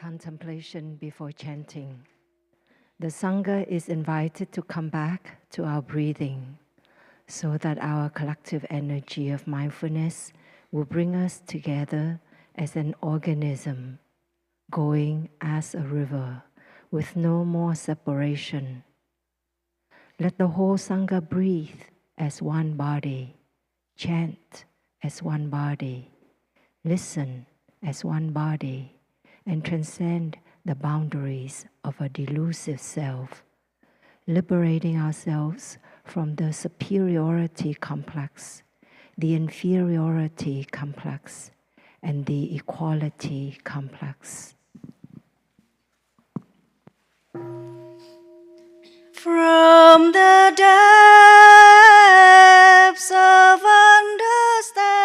contemplation before chanting. The Sangha is invited to come back to our breathing so that our collective energy of mindfulness will bring us together as an organism, going as a river with no more separation. Let the whole Sangha breathe as one body, chant as one body, listen as one body, and transcend the boundaries of a delusive self, liberating ourselves from the superiority complex, the inferiority complex, and the equality complex. From the depths of understanding,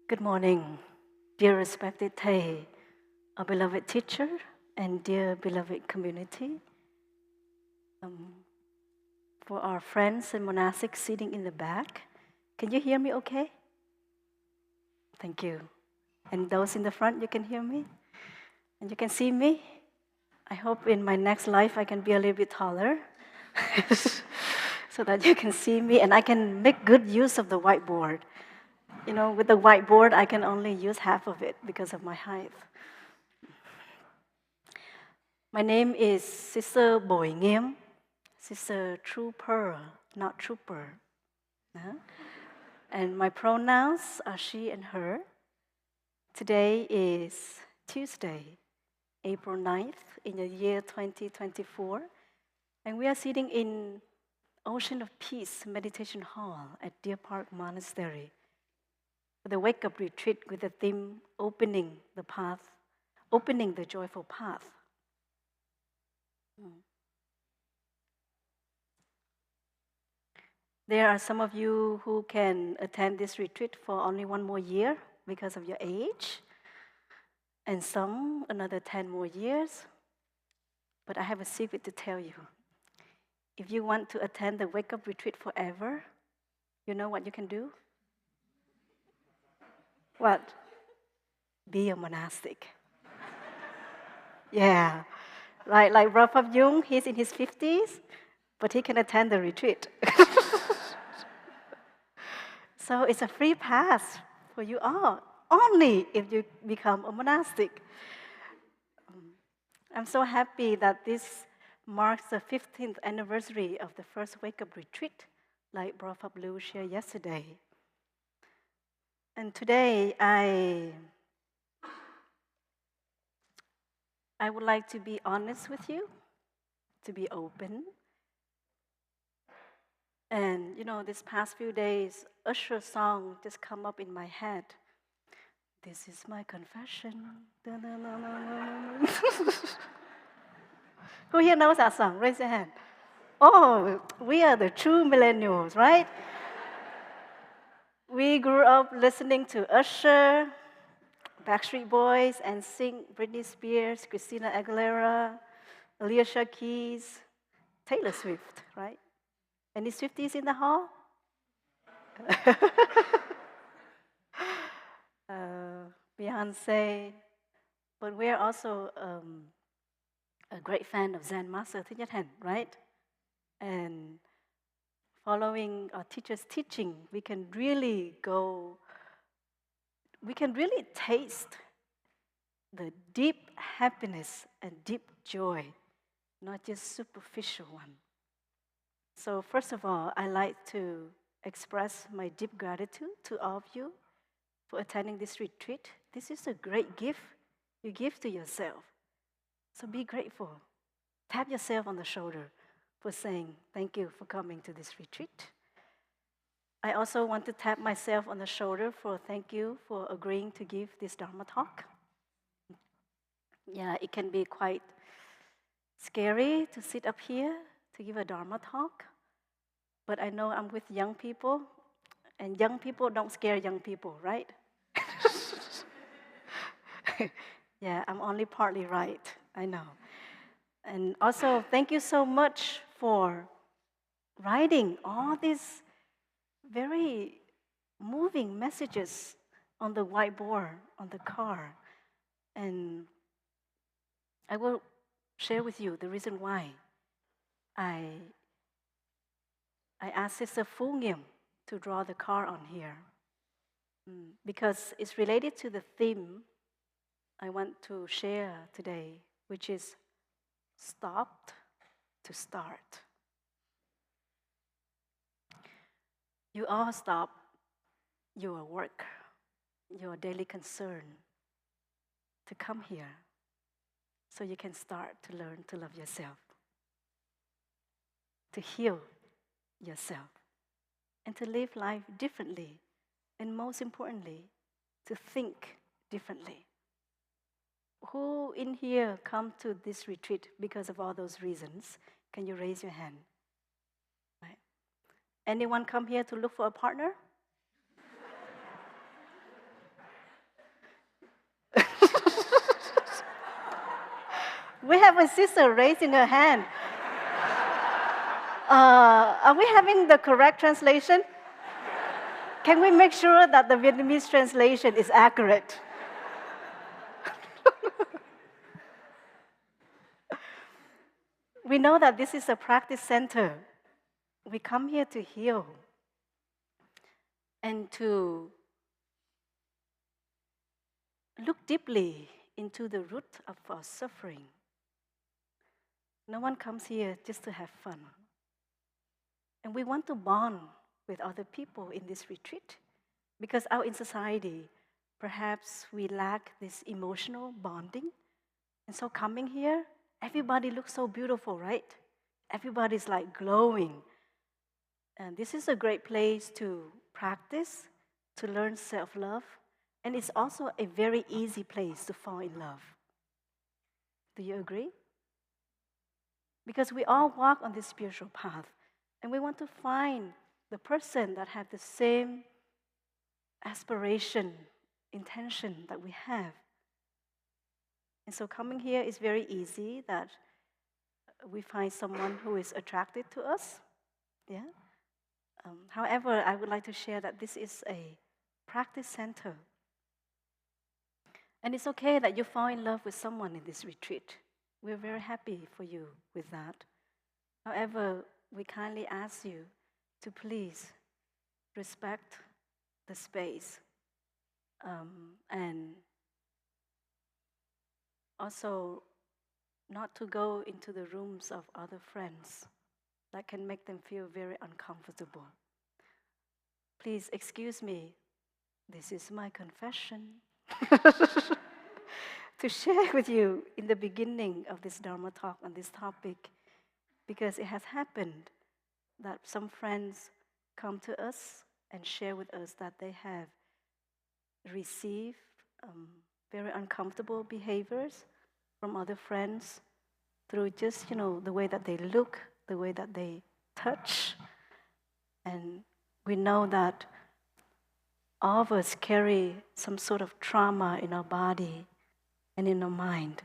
Good morning, dear respected Thầy, our beloved teacher, and dear beloved community. For our friends and monastics sitting in the back, can you hear me okay? Thank you. And those in the front, you can hear me? And you can see me? I hope in my next life I can be a little bit taller so that you can see me and I can make good use of the whiteboard. You know, with the whiteboard, I can only use half of it because of my height. My name is Sister Bồi Nghiem, Sister Trooper, not Trooper. And my pronouns are she and her. Today is Tuesday, April 9th in the year 2024. And we are sitting in Ocean of Peace Meditation Hall at Deer Park Monastery for the wake-up retreat with the theme Opening the Path, Opening the Joyful Path. There are some of you who can attend this retreat for only one more year because of your age, and some another 10 more years. But I have a secret to tell you. If you want to attend the wake-up retreat forever, you know what you can do? What? Be a monastic. Yeah. Like Rafa Jung, he's in his 50s, but he can attend the retreat. So it's a free pass for you all, only if you become a monastic. I'm so happy that this marks the 15th anniversary of the first wake-up retreat, like Rafa Blue shared yesterday. And today, I would like to be honest with you, to be open. And you know, this past few days, Usher's song just come up in my head. This is my confession. Who here knows that song? Raise your hand. Oh, we are the true millennials, right? We grew up listening to Usher, Backstreet Boys, and sing Britney Spears, Christina Aguilera, Alicia Keys, Taylor Swift, right? Any Swifties in the hall? Beyonce. But we're also a great fan of Zen Master Thich Nhat Hanh, right? And following our teacher's teaching, we can really taste the deep happiness and deep joy, not just superficial one. So first of all, I like to express my deep gratitude to all of you for attending this retreat. This is a great gift you give to yourself. So be grateful. Tap yourself on the shoulder for saying thank you for coming to this retreat. I also want to tap myself on the shoulder for thank you for agreeing to give this Dharma talk. Yeah, it can be quite scary to sit up here to give a Dharma talk, but I know I'm with young people, and young people don't scare young people, right? Yeah, I'm only partly right, I know. And also, thank you so much for writing all these very moving messages on the whiteboard, on the card. And I will share with you the reason why I asked Sister Nghiem to draw the card on here. Because it's related to the theme I want to share today, which is stopped to start. You all stop your work, your daily concern, to come here so you can start to learn to love yourself, to heal yourself, and to live life differently, and most importantly, to think differently. Who in here come to this retreat because of all those reasons? Can you raise your hand? Right. Anyone come here to look for a partner? We have a sister raising her hand. Are we having the correct translation? Can we make sure that the Vietnamese translation is accurate? We know that this is a practice center. We come here to heal and to look deeply into the root of our suffering. No one comes here just to have fun. And we want to bond with other people in this retreat because out in society, perhaps we lack this emotional bonding. And so coming here, everybody looks so beautiful, right? Everybody's like glowing. And this is a great place to practice, to learn self-love. And it's also a very easy place to fall in love. Do you agree? Because we all walk on this spiritual path. And we want to find the person that have the same aspiration, intention that we have. And so coming here is very easy that we find someone who is attracted to us. Yeah. However, I would like to share that this is a practice center. And it's okay that you fall in love with someone in this retreat. We're very happy for you with that. However, we kindly ask you to please respect the space and also not to go into the rooms of other friends that can make them feel very uncomfortable. Please excuse me, this is my confession to share with you in the beginning of this Dharma talk on this topic, because it has happened that some friends come to us and share with us that they have received very uncomfortable behaviors from other friends through just, the way that they look, the way that they touch. And we know that all of us carry some sort of trauma in our body and in our mind.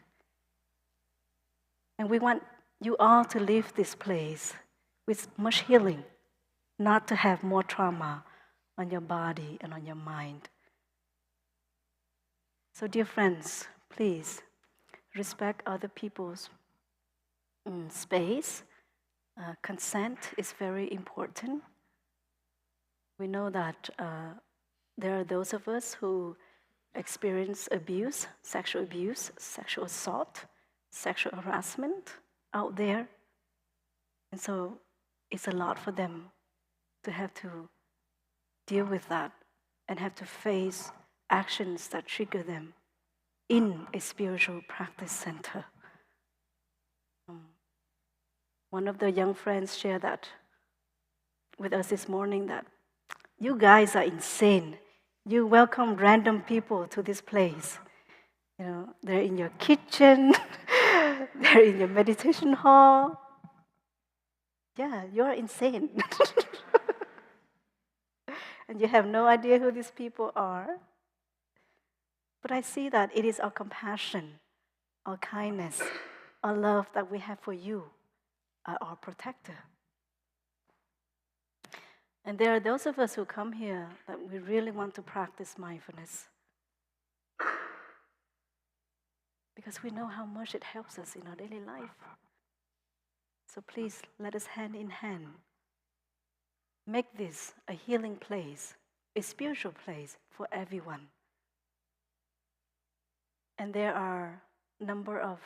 And we want you all to leave this place with much healing, not to have more trauma on your body and on your mind. So dear friends, please respect other people's space. Consent is very important. We know that there are those of us who experience abuse, sexual assault, sexual harassment out there. And so it's a lot for them to have to deal with that and have to face actions that trigger them in a spiritual practice center. One of the young friends shared that with us this morning, that you guys are insane. You welcome random people to this place. They're in your kitchen, they're in your meditation hall. Yeah, you're insane. And you have no idea who these people are. But I see that it is our compassion, our kindness, our love that we have for you, our protector. And there are those of us who come here that we really want to practice mindfulness, because we know how much it helps us in our daily life. So please let us hand in hand make this a healing place, a spiritual place for everyone. And there are a number of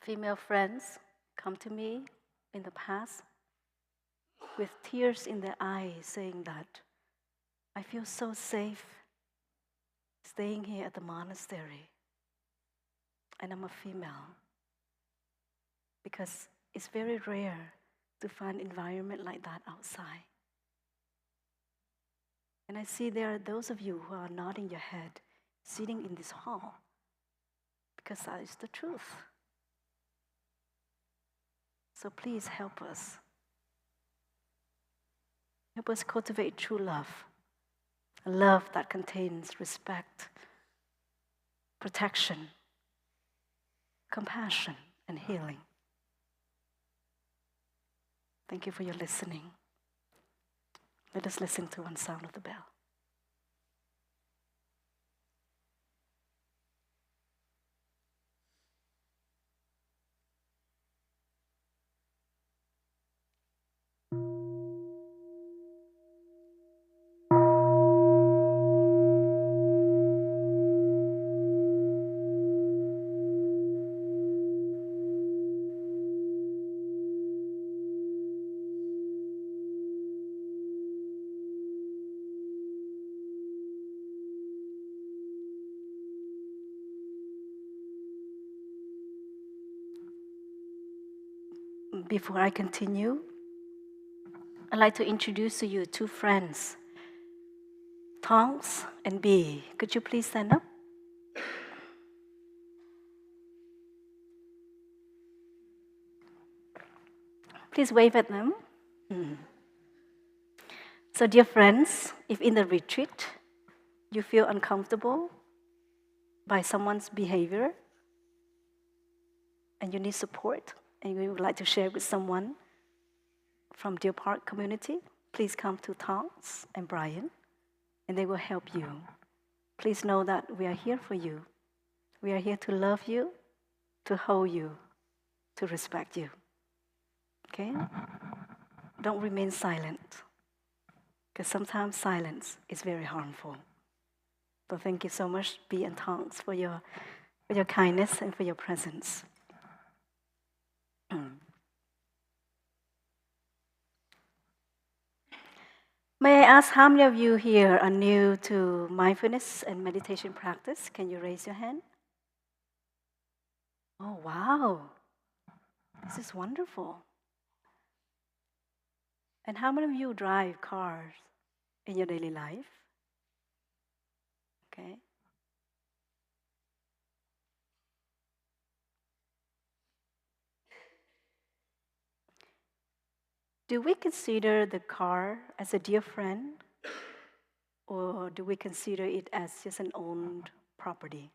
female friends come to me in the past with tears in their eyes, saying that I feel so safe staying here at the monastery, and I'm a female, because it's very rare to find an environment like that outside. And I see there are those of you who are nodding your head, sitting in this hall, because that is the truth. So please help us. Help us cultivate true love, a love that contains respect, protection, compassion and healing. Thank you for your listening. Let us listen to one sound of the bell. Before I continue, I'd like to introduce to you two friends, Tonks and Bee. Could you please stand up? Please wave at them. So, dear friends, if in the retreat you feel uncomfortable by someone's behavior and you need support and you would like to share with someone from Deer Park community, please come to Tonks and Brian and they will help you. Please know that we are here for you. We are here to love you, to hold you, to respect you. Okay? Don't remain silent, because sometimes silence is very harmful. So thank you so much, Bee and Tonks, for your kindness and for your presence. May I ask how many of you here are new to mindfulness and meditation practice? Can you raise your hand? Oh, wow. This is wonderful. And how many of you drive cars in your daily life? Okay. Do we consider the car as a dear friend? Or do we consider it as just an owned property?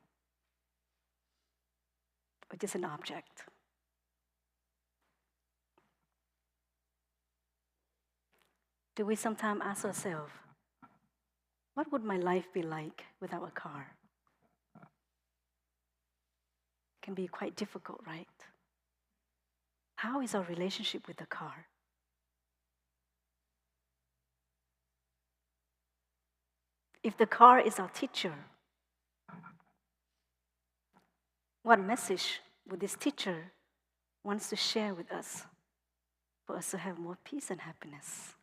Or just an object? Do we sometimes ask ourselves, what would my life be like without a car? It can be quite difficult, right? How is our relationship with the car? If the car is our teacher, what message would this teacher want to share with us for us to have more peace and happiness?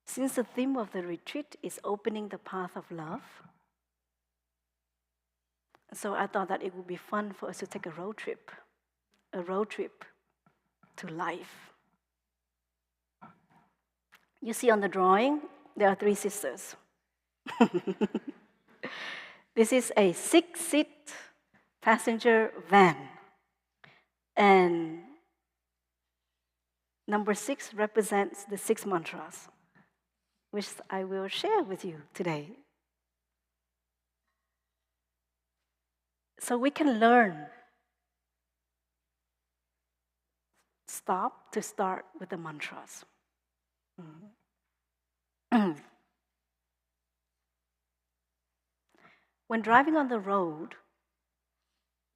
Since the theme of the retreat is opening the path of love, so I thought that it would be fun for us to take a road trip to life. You see on the drawing, there are 3 sisters. This is a 6-seat passenger van. And number 6 represents the 6 mantras, which I will share with you today. So we can learn stop to start with the mantras. When driving on the road,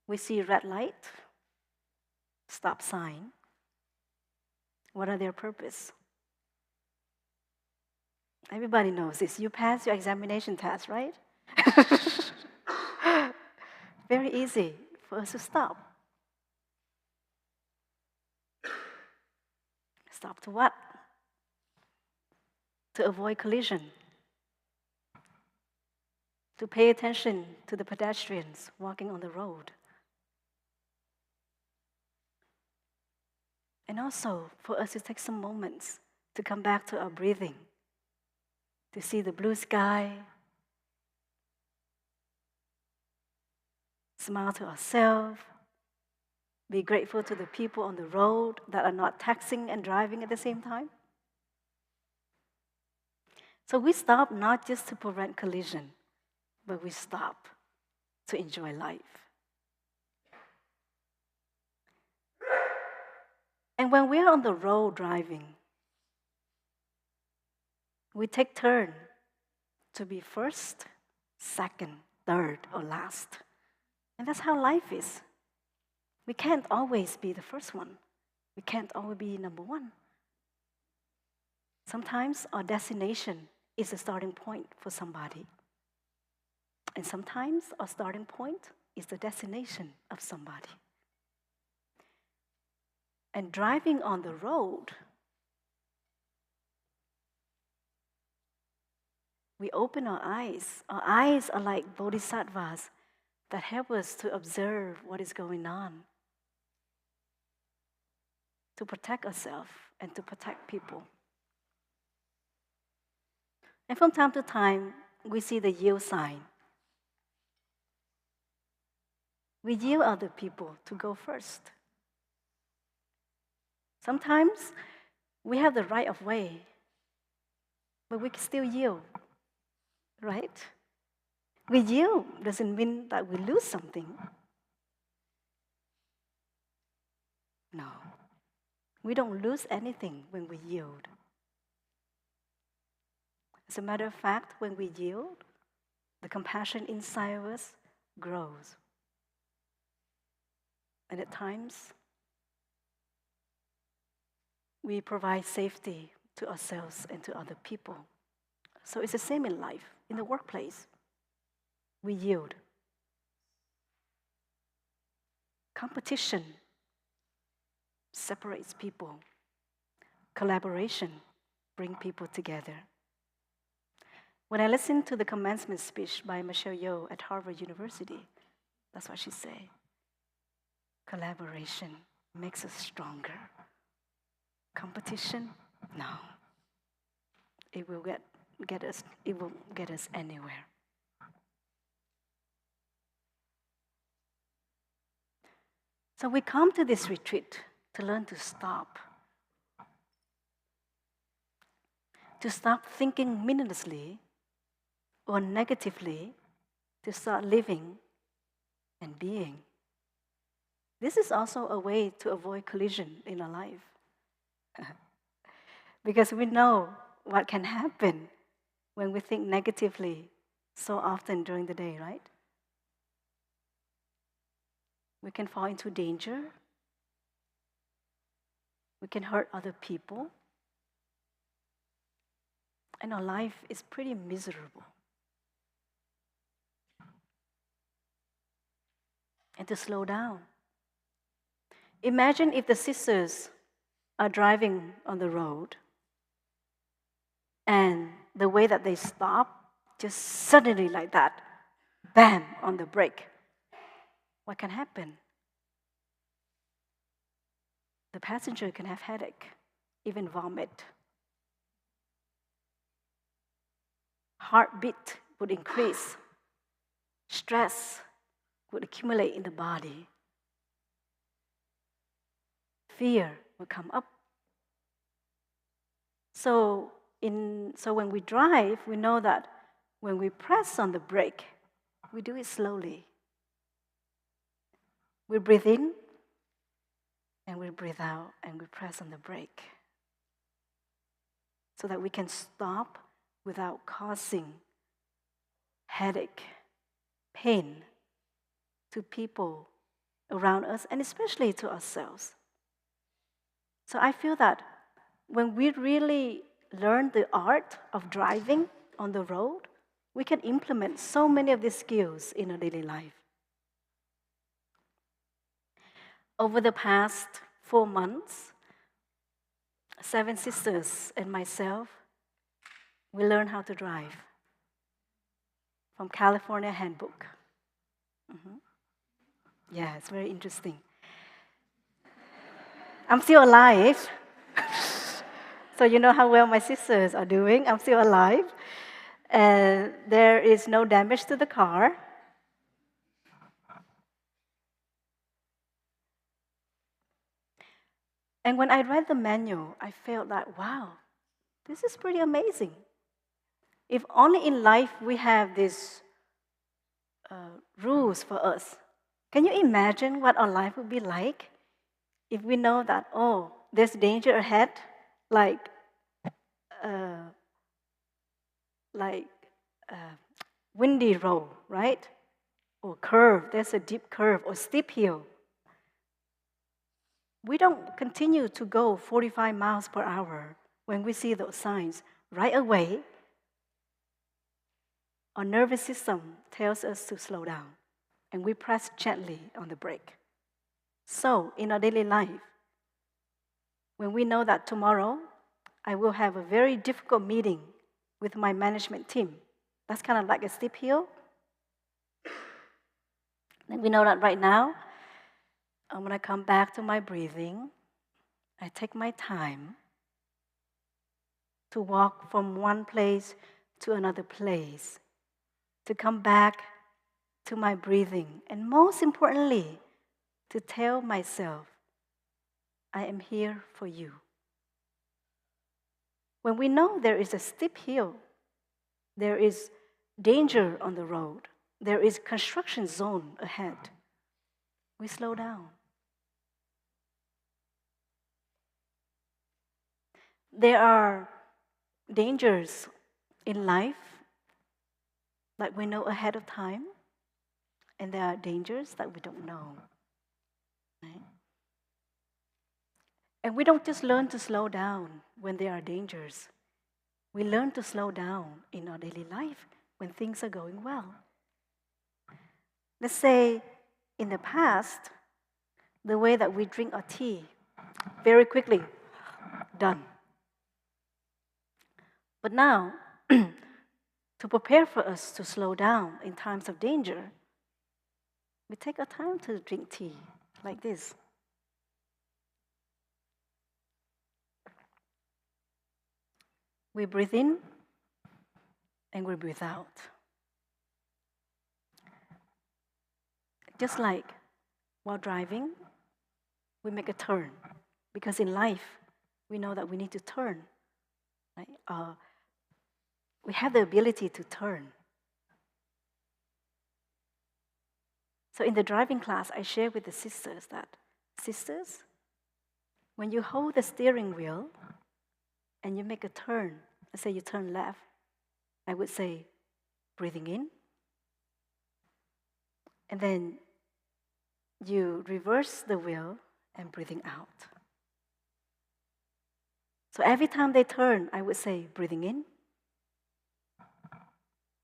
we see red light, stop sign. What are their purpose? Everybody knows this. You pass your examination test, right? Very easy for us to stop. Stop to what? To avoid collision. To pay attention to the pedestrians walking on the road. And also for us to take some moments to come back to our breathing, to see the blue sky, smile to ourselves, be grateful to the people on the road that are not taxing and driving at the same time. So we stop not just to prevent collision, but we stop to enjoy life. And when we are on the road driving, we take turn to be first, second, third, or last. And that's how life is. We can't always be the first one. We can't always be number one. Sometimes our destination is the starting point for somebody. And sometimes our starting point is the destination of somebody. And driving on the road, we open our eyes. Our eyes are like bodhisattvas that help us to observe what is going on, to protect ourselves and to protect people. And from time to time, we see the yield sign. We yield other people to go first. Sometimes we have the right of way, but we can still yield, right? We yield doesn't mean that we lose something. No, we don't lose anything when we yield. As a matter of fact, when we yield, the compassion inside of us grows. And at times, we provide safety to ourselves and to other people. So it's the same in life, in the workplace. We yield. Competition separates people. Collaboration brings people together. When I listened to the commencement speech by Michelle Yeoh at Harvard University, that's what she said. Collaboration makes us stronger. Competition, no. It will get us anywhere. So we come to this retreat to learn to stop. To stop thinking meaninglessly or negatively, to start living and being. This is also a way to avoid collision in our life. Because we know what can happen when we think negatively so often during the day, right? We can fall into danger. We can hurt other people. And our life is pretty miserable. And to slow down. Imagine if the sisters are driving on the road and the way that they stop, just suddenly like that, bam, on the brake. What can happen? The passenger can have headache, even vomit. Heartbeat would increase. Stress would accumulate in the body. Fear would come up. So when we drive, we know that when we press on the brake, we do it slowly. We breathe in, and we breathe out, and we press on the brake. So that we can stop without causing headache, pain to people around us, and especially to ourselves. So I feel that when we really learn the art of driving on the road, we can implement so many of these skills in our daily life. Over the past 4 months, 7 sisters and myself, we learned how to drive from California Handbook. Yeah, it's very interesting. I'm still alive. So you know how well my sisters are doing. I'm still alive. And there is no damage to the car. And when I read the manual, I felt that, wow, this is pretty amazing. If only in life we have this rules for us. Can you imagine what our life would be like if we know that, oh, there's danger ahead, like uh, like windy road, right? Or curve, there's a deep curve or steep hill. We don't continue to go 45 miles per hour when we see those signs. Right away, our nervous system tells us to slow down, and we press gently on the brake. So, in our daily life, when we know that tomorrow I will have a very difficult meeting with my management team, that's kind of like a steep hill. And we know that right now, I'm going to come back to my breathing. I take my time to walk from one place to another place, to come back to my breathing, and most importantly, to tell myself, I am here for you. When we know there is a steep hill, there is danger on the road, there is construction zone ahead, we slow down. There are dangers in life that we know ahead of time, and there are dangers that we don't know. Right? And we don't just learn to slow down when there are dangers. We learn to slow down in our daily life when things are going well. Let's say in the past, the way that we drink our tea, very quickly, done. But now, to prepare for us to slow down in times of danger, we take our time to drink tea like this. We breathe in and we breathe out. Just like while driving, we make a turn. Because in life, we know that we need to turn. Right? We have the ability to turn. So in the driving class, I share with the sisters that, sisters, when you hold the steering wheel and you make a turn, let's say you turn left, I would say, breathing in. And then you reverse the wheel and breathing out. So every time they turn, I would say, breathing in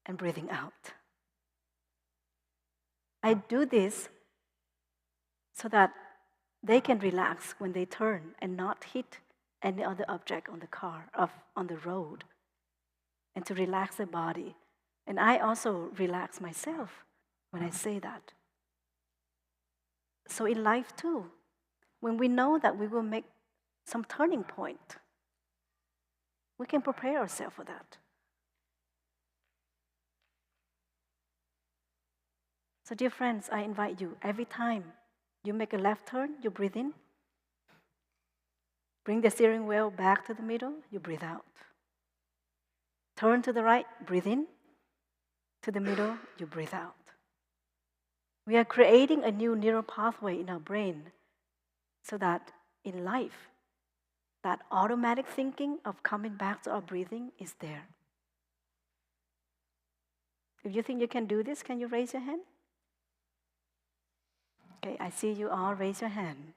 and breathing out. I do this so that they can relax when they turn and not hit any other object on the car, on the road, and to relax their body. And I also relax myself when I say that. So in life too, when we know that we will make some turning point, we can prepare ourselves for that. So dear friends, I invite you, every time you make a left turn, you breathe in. Bring the steering wheel back to the middle, you breathe out. Turn to the right, breathe in. To the middle, you breathe out. We are creating a new neural pathway in our brain so that in life, that automatic thinking of coming back to our breathing is there. If you think you can do this, can you raise your hand? Okay, I see you all raise your hand.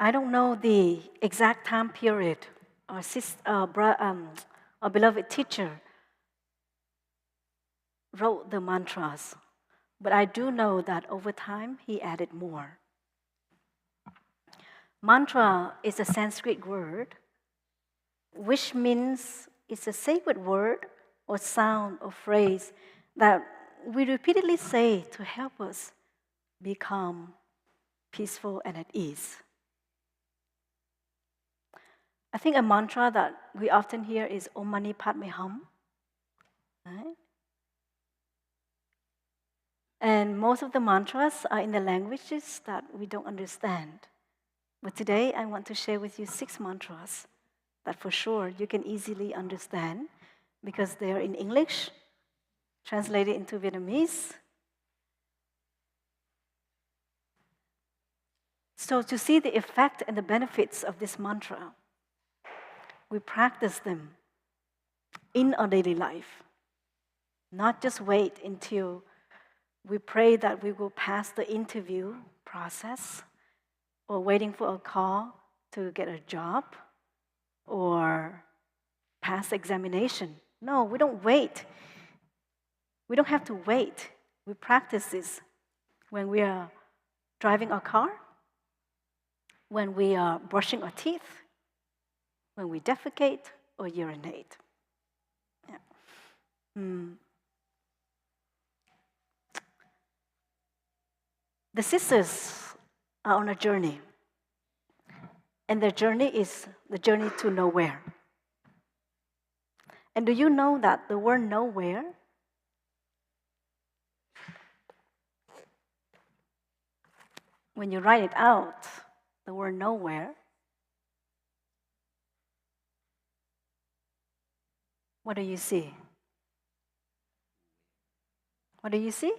I don't know the exact time period our beloved teacher wrote the mantras, but I do know that over time he added more. Mantra is a Sanskrit word, which means it's a sacred word or sound or phrase that we repeatedly say to help us become peaceful and at ease. I think a mantra that we often hear is Om Mani Padme Hum. Right? And most of the mantras are in the languages that we don't understand. But today I want to share with you 6 mantras that for sure you can easily understand because they are in English, translated into Vietnamese. So to see the effect and the benefits of this mantra, we practice them in our daily life. Not just wait until we pray that we will pass the interview process or waiting for a call to get a job or pass examination. No, we don't wait. We don't have to wait. We practice this when we are driving our car, when we are brushing our teeth, when we defecate or urinate. Yeah. The sisters are on a journey, and their journey is the journey to nowhere. And do you know that the word nowhere when you write it out, the word nowhere, what do you see? What do you see?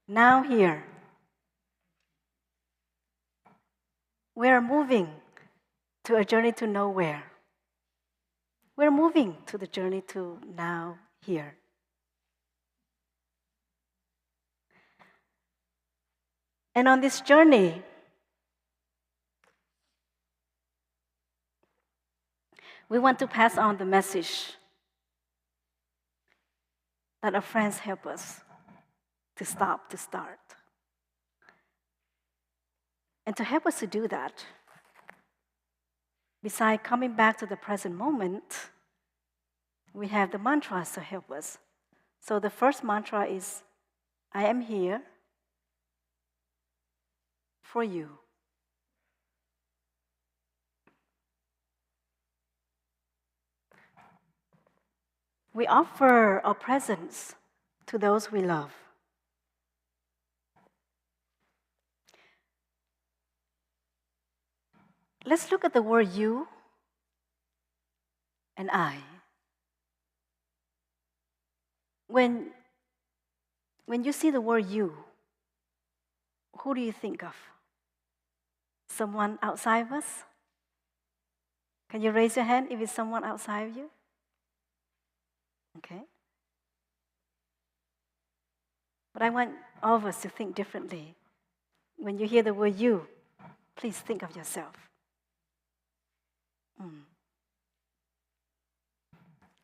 Now here. We are moving to a journey to nowhere. We're moving to the journey to now here. And on this journey, we want to pass on the message that our friends help us to stop, to start. And to help us to do that, besides coming back to the present moment, we have the mantras to help us. So the first mantra is, I am here for you. We offer our presence to those we love. Let's look at the word you and I. When you see the word you, who do you think of? Someone outside of us? Can you raise your hand if it's someone outside of you? Okay. But I want all of us to think differently. When you hear the word you, please think of yourself.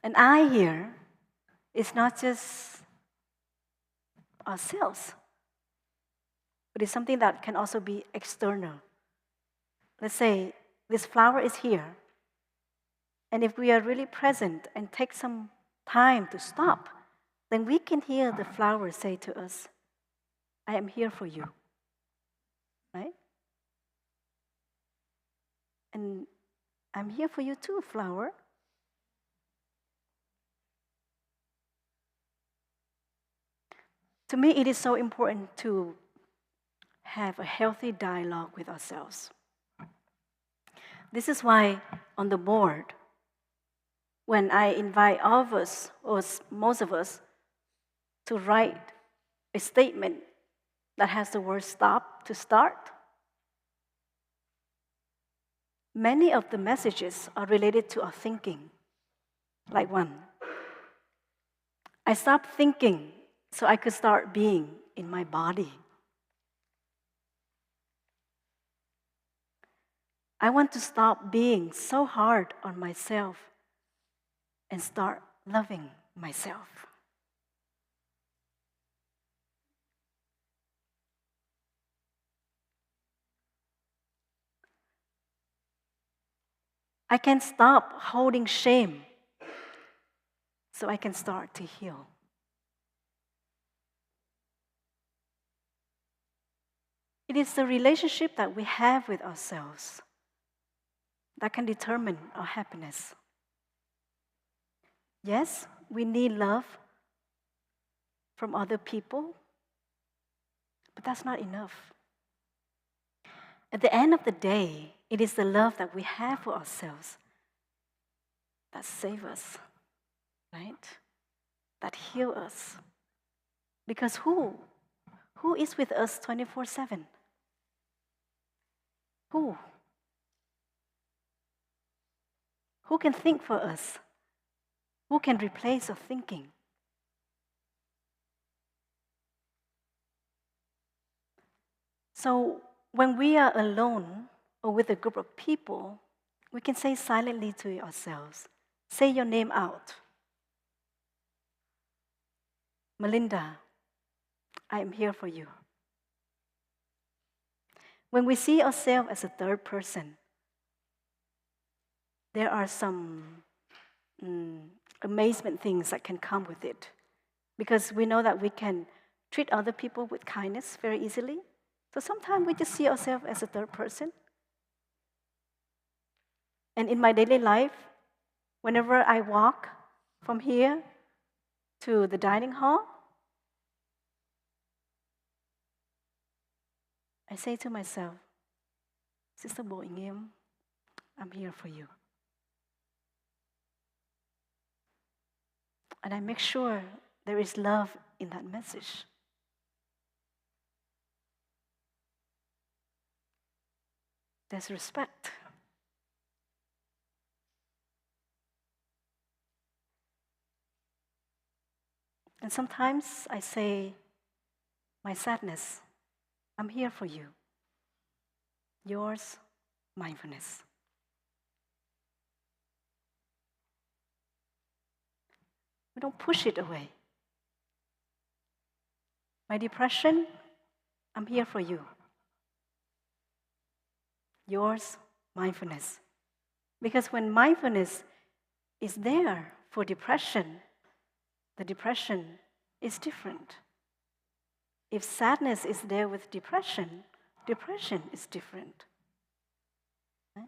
And I here is not just ourselves, but it's something that can also be external. Let's say this flower is here, and if we are really present and take some time to stop, then we can hear the flower say to us, I am here for you. Right? And I'm here for you too, flower. To me, it is so important to have a healthy dialogue with ourselves. This is why on the board, when I invite all of us, or most of us, to write a statement that has the word stop to start, many of the messages are related to our thinking. Like one, I stopped thinking so I could start being in my body. I want to stop being so hard on myself and start loving myself. I can stop holding shame so I can start to heal. It is the relationship that we have with ourselves that can determine our happiness. Yes, we need love from other people, but that's not enough. At the end of the day, it is the love that we have for ourselves that saves us, right? That heal us. Because who is with us 24/7? Who? Who can think for us? Who can replace our thinking? So when we are alone or with a group of people, we can say silently to ourselves, say your name out. Melinda, I am here for you. When we see ourselves as a third person, there are some amazement things that can come with it. Because we know that we can treat other people with kindness very easily. So sometimes we just see ourselves as a third person. And in my daily life, whenever I walk from here to the dining hall, I say to myself, Sister Bo Nghiem, I'm here for you. And I make sure there is love in that message. There's respect. And sometimes I say, my sadness, I'm here for you. Yours, mindfulness. We don't push it away. My depression, I'm here for you. Yours, mindfulness. Because when mindfulness is there for depression, the depression is different. If sadness is there with depression, depression is different. Right?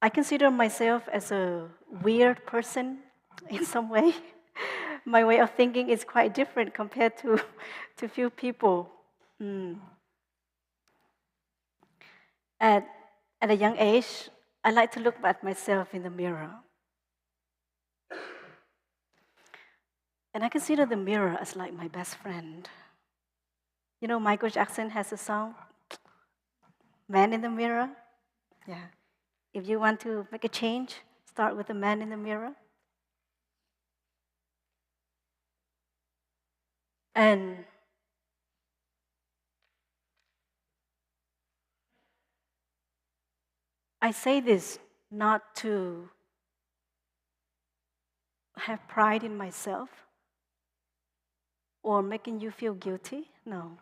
I consider myself as a weird person in some way. My way of thinking is quite different compared to few people. At a young age, I like to look at myself in the mirror. And I consider the mirror as like my best friend. You know, Michael Jackson has a song, Man in the Mirror. Yeah. If you want to make a change, start with the man in the mirror. And I say this not to have pride in myself or making you feel guilty. No.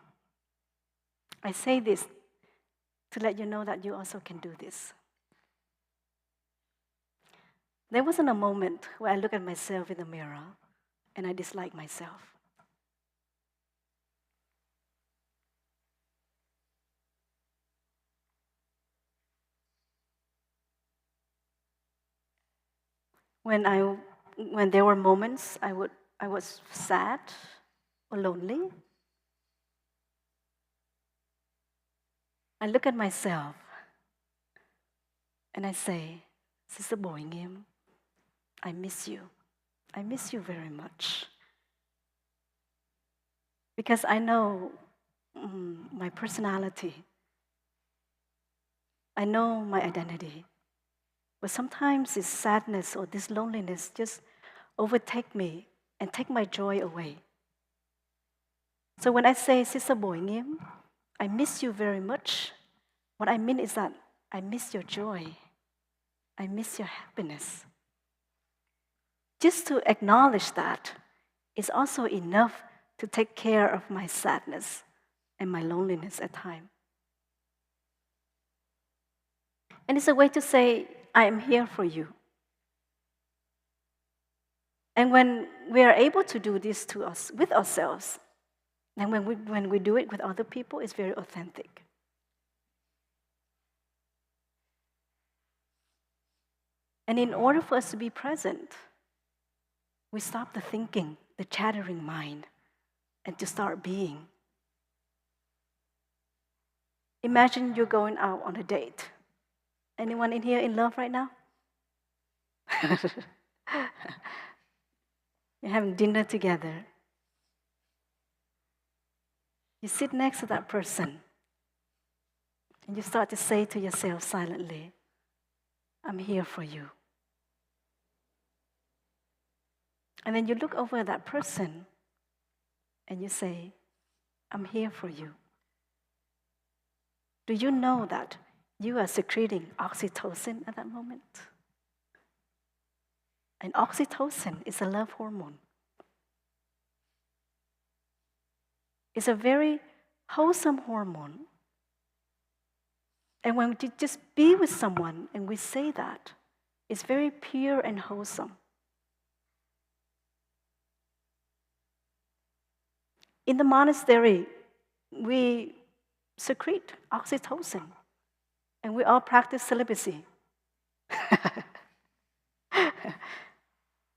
I say this to let you know that you also can do this. There wasn't a moment where I look at myself in the mirror and I dislike myself. When there were moments I was sad or lonely, I look at myself and I say, Sister Bo Nghiem, I miss you. I miss you very much. Because I know my personality. I know my identity. But sometimes this sadness or this loneliness just overtake me and take my joy away. So when I say, Sister Bo Nghiem, I miss you very much, what I mean is that I miss your joy. I miss your happiness. Just to acknowledge that is also enough to take care of my sadness and my loneliness at times. And it's a way to say, I am here for you. And when we are able to do this to us with ourselves, And when we do it with other people, it's very authentic. And in order for us to be present, we stop the thinking, the chattering mind, and to start being. Imagine you're going out on a date. Anyone in here in love right now? You're having dinner together. You sit next to that person, and you start to say to yourself silently, I'm here for you. And then you look over at that person, and you say, I'm here for you. Do you know that you are secreting oxytocin at that moment? And oxytocin is a love hormone. It's a very wholesome hormone. And when we just be with someone and we say that, it's very pure and wholesome. In the monastery, we secrete oxytocin, and we all practice celibacy.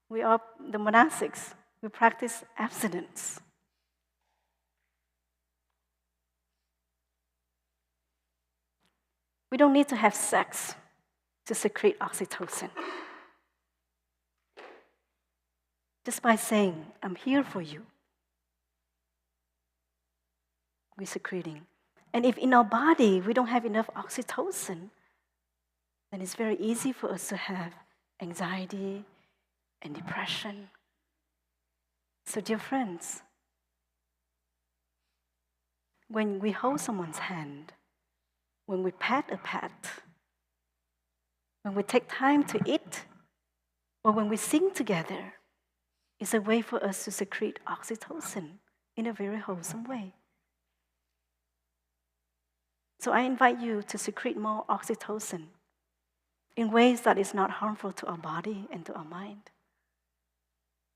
The monastics, we practice abstinence. We don't need to have sex to secrete oxytocin. Just by saying, I'm here for you, we're secreting. And if in our body we don't have enough oxytocin, then it's very easy for us to have anxiety and depression. So dear friends, when we hold someone's hand, when we pat a pat, when we take time to eat, or when we sing together, it's a way for us to secrete oxytocin in a very wholesome way. So I invite you to secrete more oxytocin in ways that is not harmful to our body and to our mind.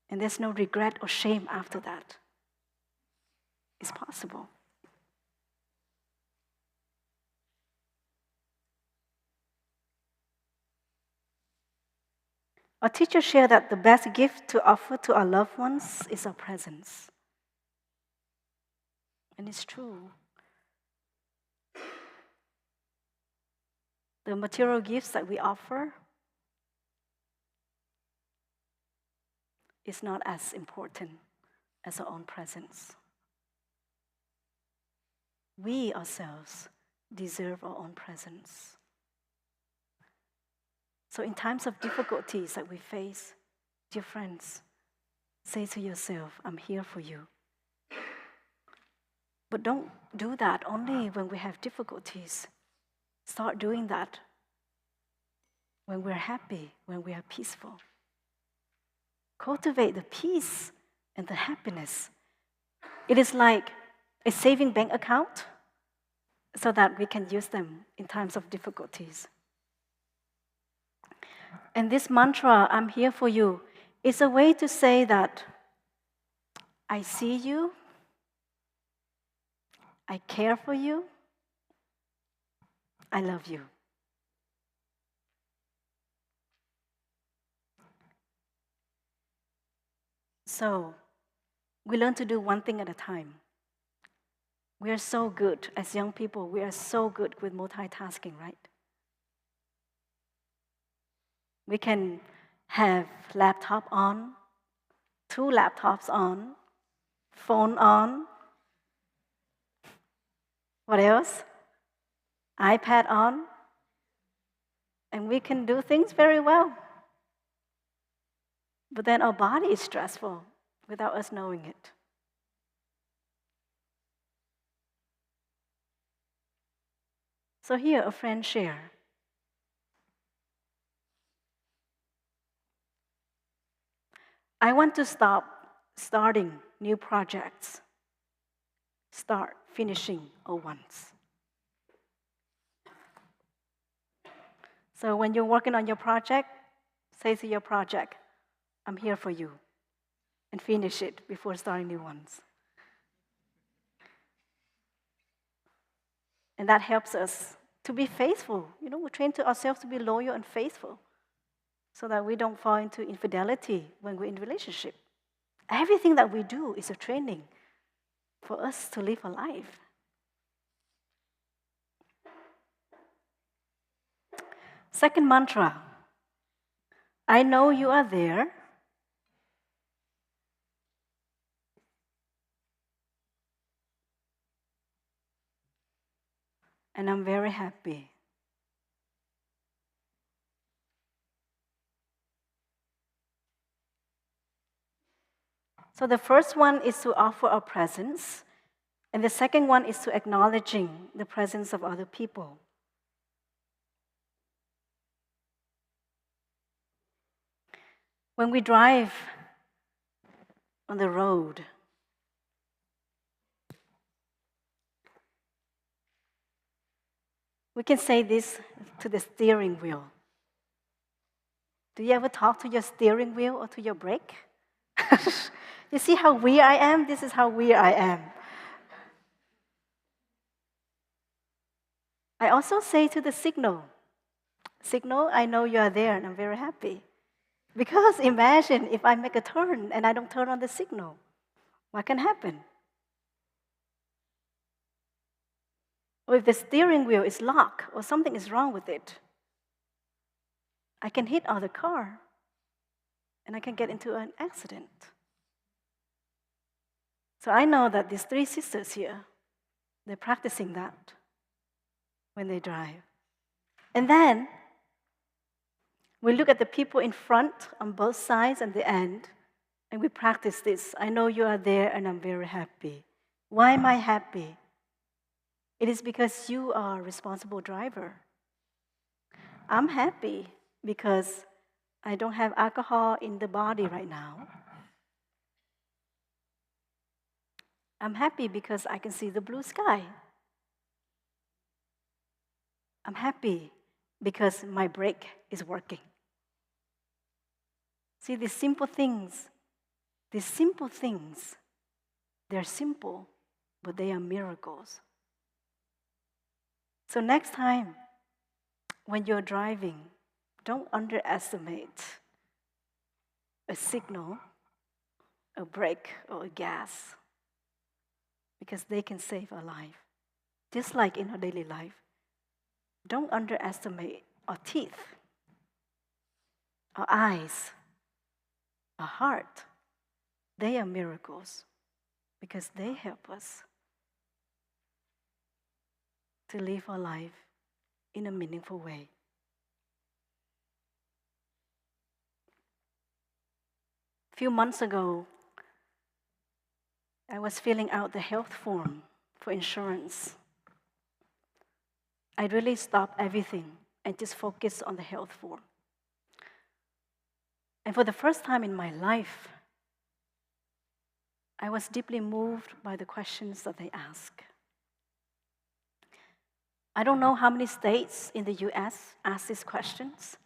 And there's no regret or shame after that. It's possible. Our teachers share that the best gift to offer to our loved ones is our presence. And it's true. The material gifts that we offer is not as important as our own presence. We ourselves deserve our own presence. So in times of difficulties that we face, dear friends, say to yourself, I'm here for you. But don't do that only when we have difficulties. Start doing that when we're happy, when we are peaceful. Cultivate the peace and the happiness. It is like a saving bank account so that we can use them in times of difficulties. And this mantra, I'm here for you, is a way to say that I see you, I care for you, I love you. So, we learn to do one thing at a time. We are so good, as young people, we are so good with multitasking, right? We can have laptop on, 2 laptops on, phone on. What else? iPad on. And we can do things very well. But then our body is stressful without us knowing it. So here, a friend share. I want to stop starting new projects. Start finishing old ones. So when you're working on your project, say to your project, I'm here for you. And finish it before starting new ones. And that helps us to be faithful. We train to ourselves to be loyal and faithful so that we don't fall into infidelity when we're in relationship. Everything that we do is a training for us to live a life. Second mantra, I know you are there. And I'm very happy. So the first one is to offer our presence, and the second one is to acknowledging the presence of other people. When we drive on the road, we can say this to the steering wheel. Do you ever talk to your steering wheel or to your brake? You see how weird I am? This is how weird I am. I also say to the signal, I know you are there and I'm very happy. Because imagine if I make a turn and I don't turn on the signal, what can happen? Or if the steering wheel is locked or something is wrong with it, I can hit other car and I can get into an accident. So I know that these three sisters here, they're practicing that when they drive. And then we look at the people in front on both sides and the end, and we practice this. I know you are there and I'm very happy. Why am I happy? It is because you are a responsible driver. I'm happy because I don't have alcohol in the body right now. I'm happy because I can see the blue sky. I'm happy because my brake is working. See, these simple things, they're simple, but they are miracles. So next time, when you're driving, don't underestimate a signal, a brake, or a gas, because they can save our life. Just like in our daily life, don't underestimate our teeth, our eyes, our heart. They are miracles because they help us to live our life in a meaningful way. A few months ago, I was filling out the health form for insurance. I really stopped everything and just focused on the health form. And for the first time in my life, I was deeply moved by the questions that they ask. I don't know how many states in the US ask these questions,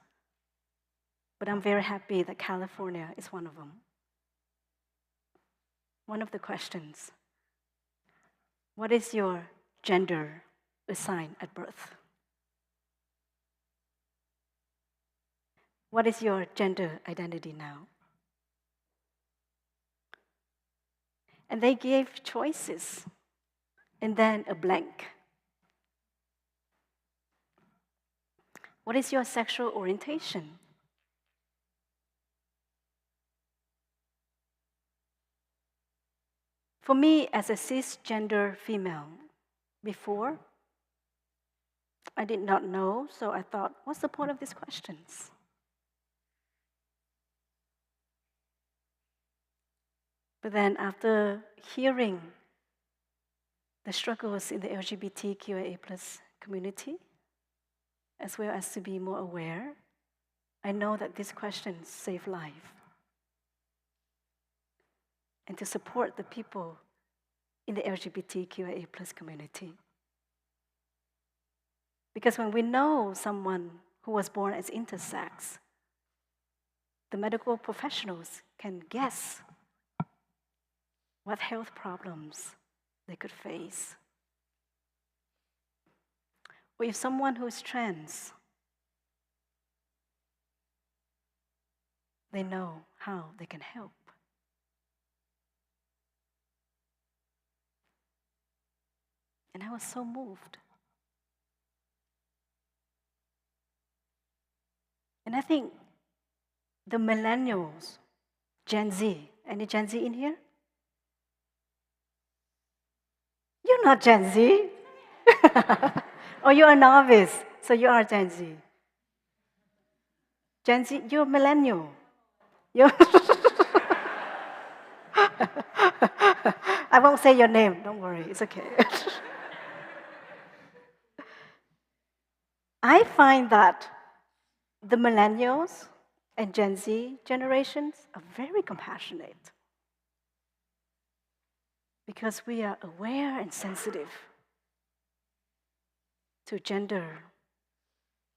but I'm very happy that California is one of them. One of the questions, what is your gender assigned at birth? What is your gender identity now? And they gave choices and then a blank. What is your sexual orientation? For me, as a cisgender female, before, I did not know, so I thought, what's the point of these questions? But then after hearing the struggles in the LGBTQIA+ community, as well as to be more aware, I know that these questions save life. And to support the people in the LGBTQIA+ community. Because when we know someone who was born as intersex, the medical professionals can guess what health problems they could face. But if someone who is trans, they know how they can help. And I was so moved. And I think the millennials, Gen Z, any Gen Z in here? You're not Gen Z. Or you're a novice, so you are Gen Z. Gen Z, you're millennial. You're I won't say your name, don't worry, it's okay. I find that the millennials and Gen Z generations are very compassionate because we are aware and sensitive to gender,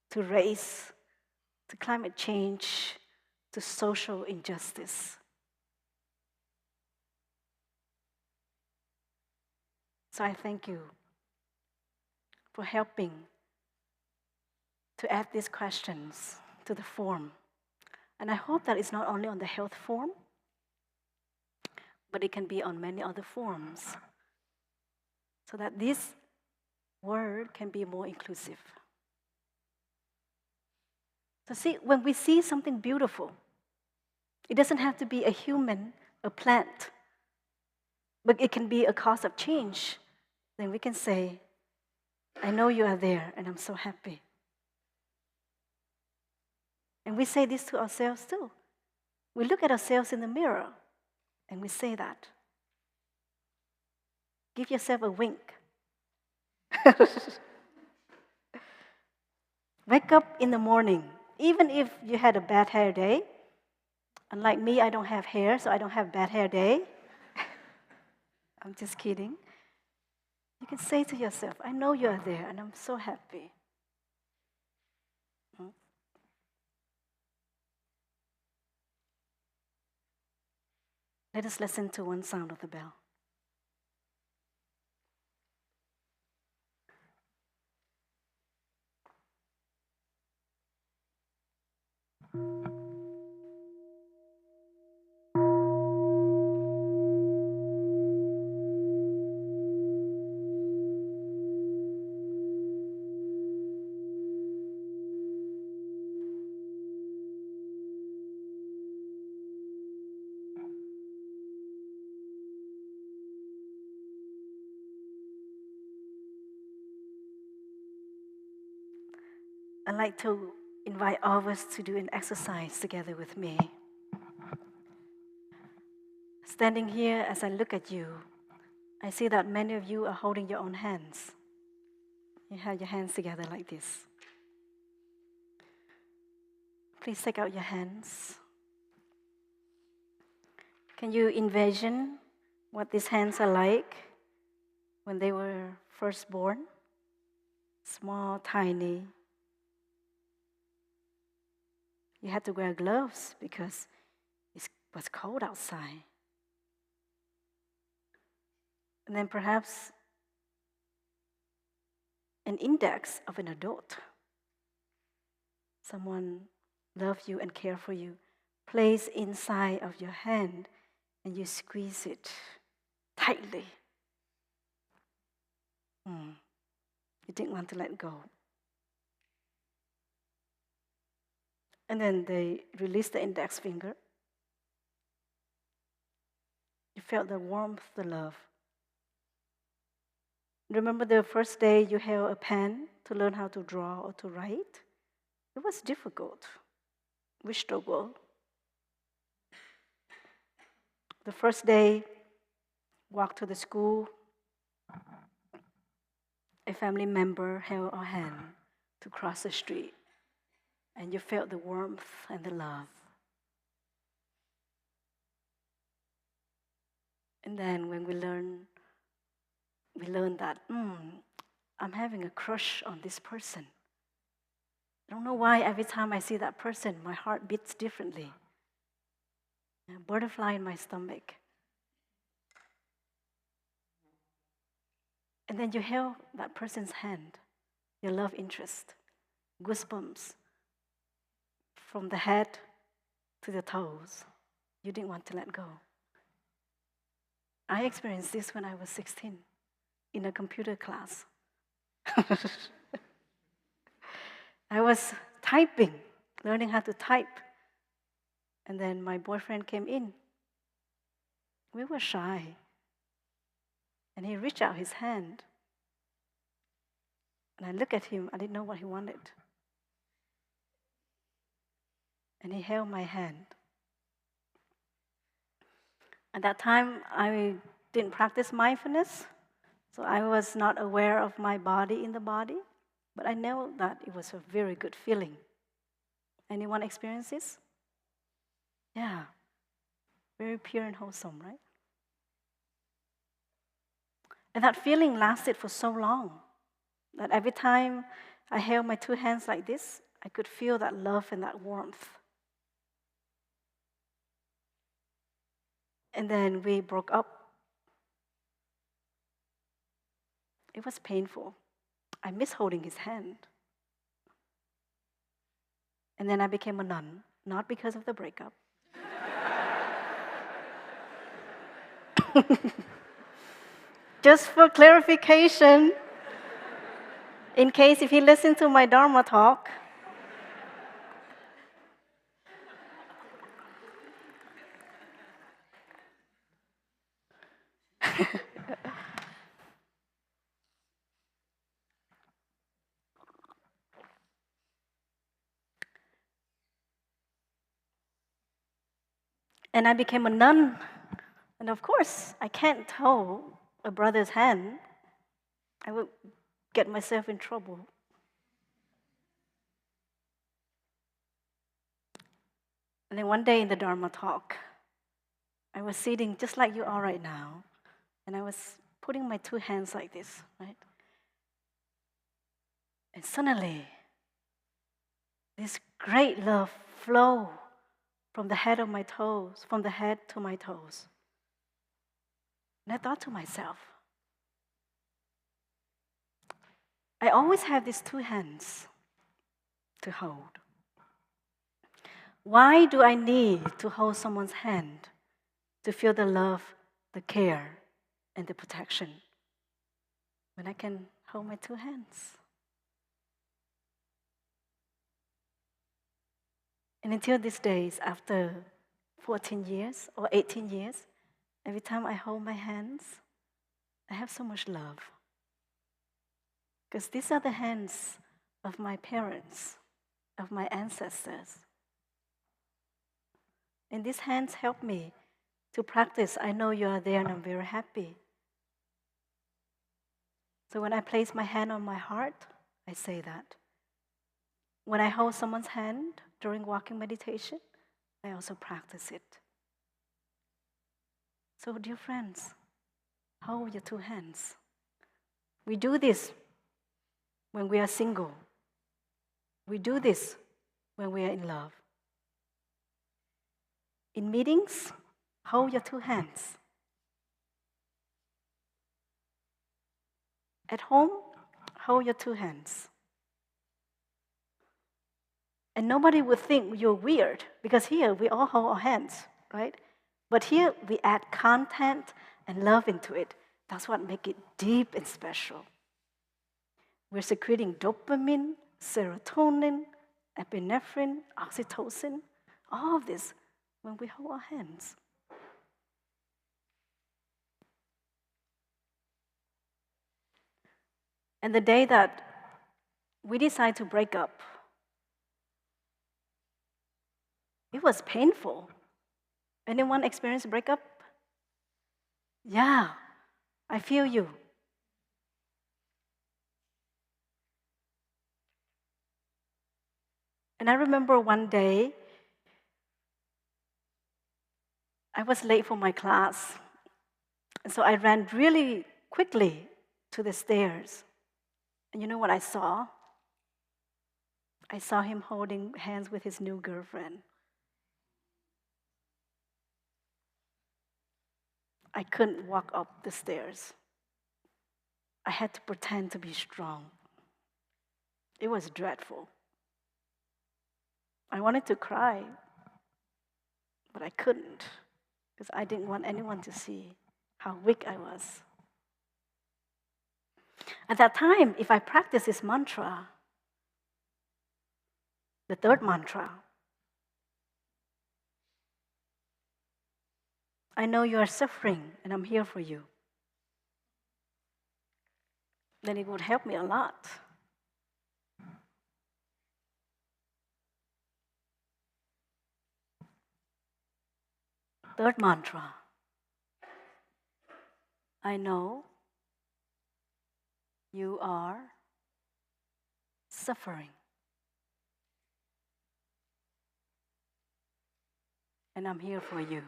to race, to climate change, to social injustice. So I thank you for helping to add these questions to the form. And I hope that it's not only on the health form, but it can be on many other forms, so that this word can be more inclusive. So see, when we see something beautiful, it doesn't have to be a human, a plant, but it can be a cause of change. Then we can say, I know you are there, and I'm so happy. And we say this to ourselves too. We look at ourselves in the mirror, and we say that. Give yourself a wink. Wake up in the morning, even if you had a bad hair day. Unlike me, I don't have hair, so I don't have bad hair day. I'm just kidding. You can say to yourself, I know you are there, and I'm so happy. Let us listen to one sound of the bell. I'd like to invite all of us to do an exercise together with me. Standing here, as I look at you, I see that many of you are holding your own hands. You have your hands together like this. Please take out your hands. Can you envision what these hands are like when they were first born? Small, tiny. You had to wear gloves because it was cold outside. And then perhaps an index of an adult. Someone loved you and cared for you, placed inside of your hand, and you squeeze it tightly. You didn't want to let go. And then they released the index finger. You felt the warmth, the love. Remember the first day you held a pen to learn how to draw or to write? It was difficult. We struggled. The first day, walked to the school, a family member held our hand to cross the street, and you felt the warmth and the love. And then when we learned that, I'm having a crush on this person. I don't know why every time I see that person, my heart beats differently. A butterfly in my stomach. And then you held that person's hand. your love interest. Goosebumps from the head to the toes. You didn't want to let go. I experienced this when I was 16 in a computer class. I was typing, learning how to type. And then my boyfriend came in. We were shy. And he reached out his hand. And I looked at him. I didn't know what he wanted. And he held my hand. At that time, I didn't practice mindfulness. So I was not aware of my body in the body. But I know that it was a very good feeling. Anyone experience this? Yeah. Very pure and wholesome, right? And that feeling lasted for so long that every time I held my two hands like this, I could feel that love and that warmth. And then we broke up. It was painful. I miss holding his hand. And then I became a nun, not because of the breakup. Just for clarification, in case if he listened to my Dharma talk, and I became a nun. And of course, I can't hold a brother's hand. I would get myself in trouble. And then one day in the Dharma talk, I was sitting just like you are right now, and I was putting my two hands like this, right? And suddenly, this great love flowed from the head of my toes, from the head to my toes. And I thought to myself, I always have these two hands to hold. Why do I need to hold someone's hand to feel the love, the care, and the protection when I can hold my two hands? And until these days, after 14 years or 18 years, every time I hold my hands, I have so much love. Because these are the hands of my parents, of my ancestors. And these hands help me to practice. I know you are there and I'm very happy. So when I place my hand on my heart, I say that. When I hold someone's hand during walking meditation, I also practice it. So dear friends, hold your two hands. We do this when we are single. We do this when we are in love. In meetings, hold your two hands. At home, hold your two hands. And nobody would think you're weird, because here we all hold our hands, right? But here we add content and love into it. That's what makes it deep and special. We're secreting dopamine, serotonin, epinephrine, oxytocin, all of this when we hold our hands. And the day that we decide to break up, it was painful. Anyone experience a breakup? Yeah, I feel you. And I remember one day, I was late for my class. And so I ran really quickly to the stairs. And you know what I saw? I saw him holding hands with his new girlfriend. I couldn't walk up the stairs. I had to pretend to be strong. It was dreadful. I wanted to cry, but I couldn't because I didn't want anyone to see how weak I was. At that time, if I practiced this mantra, the third mantra, I know you are suffering and I'm here for you, then it would help me a lot. Third mantra, I know you are suffering and I'm here for you.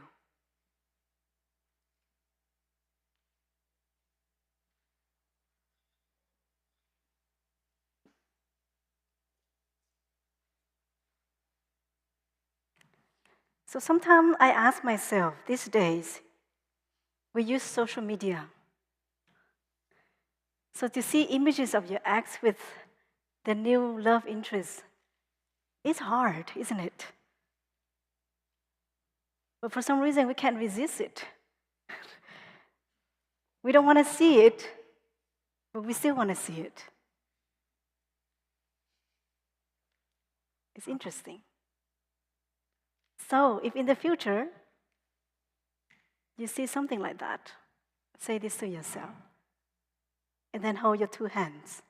So sometimes I ask myself, these days, we use social media. So to see images of your ex with the new love interest, it's hard, isn't it? But for some reason, we can't resist it. We don't want to see it, but we still want to see it. It's interesting. So if in the future, you see something like that, say this to yourself, and then hold your two hands.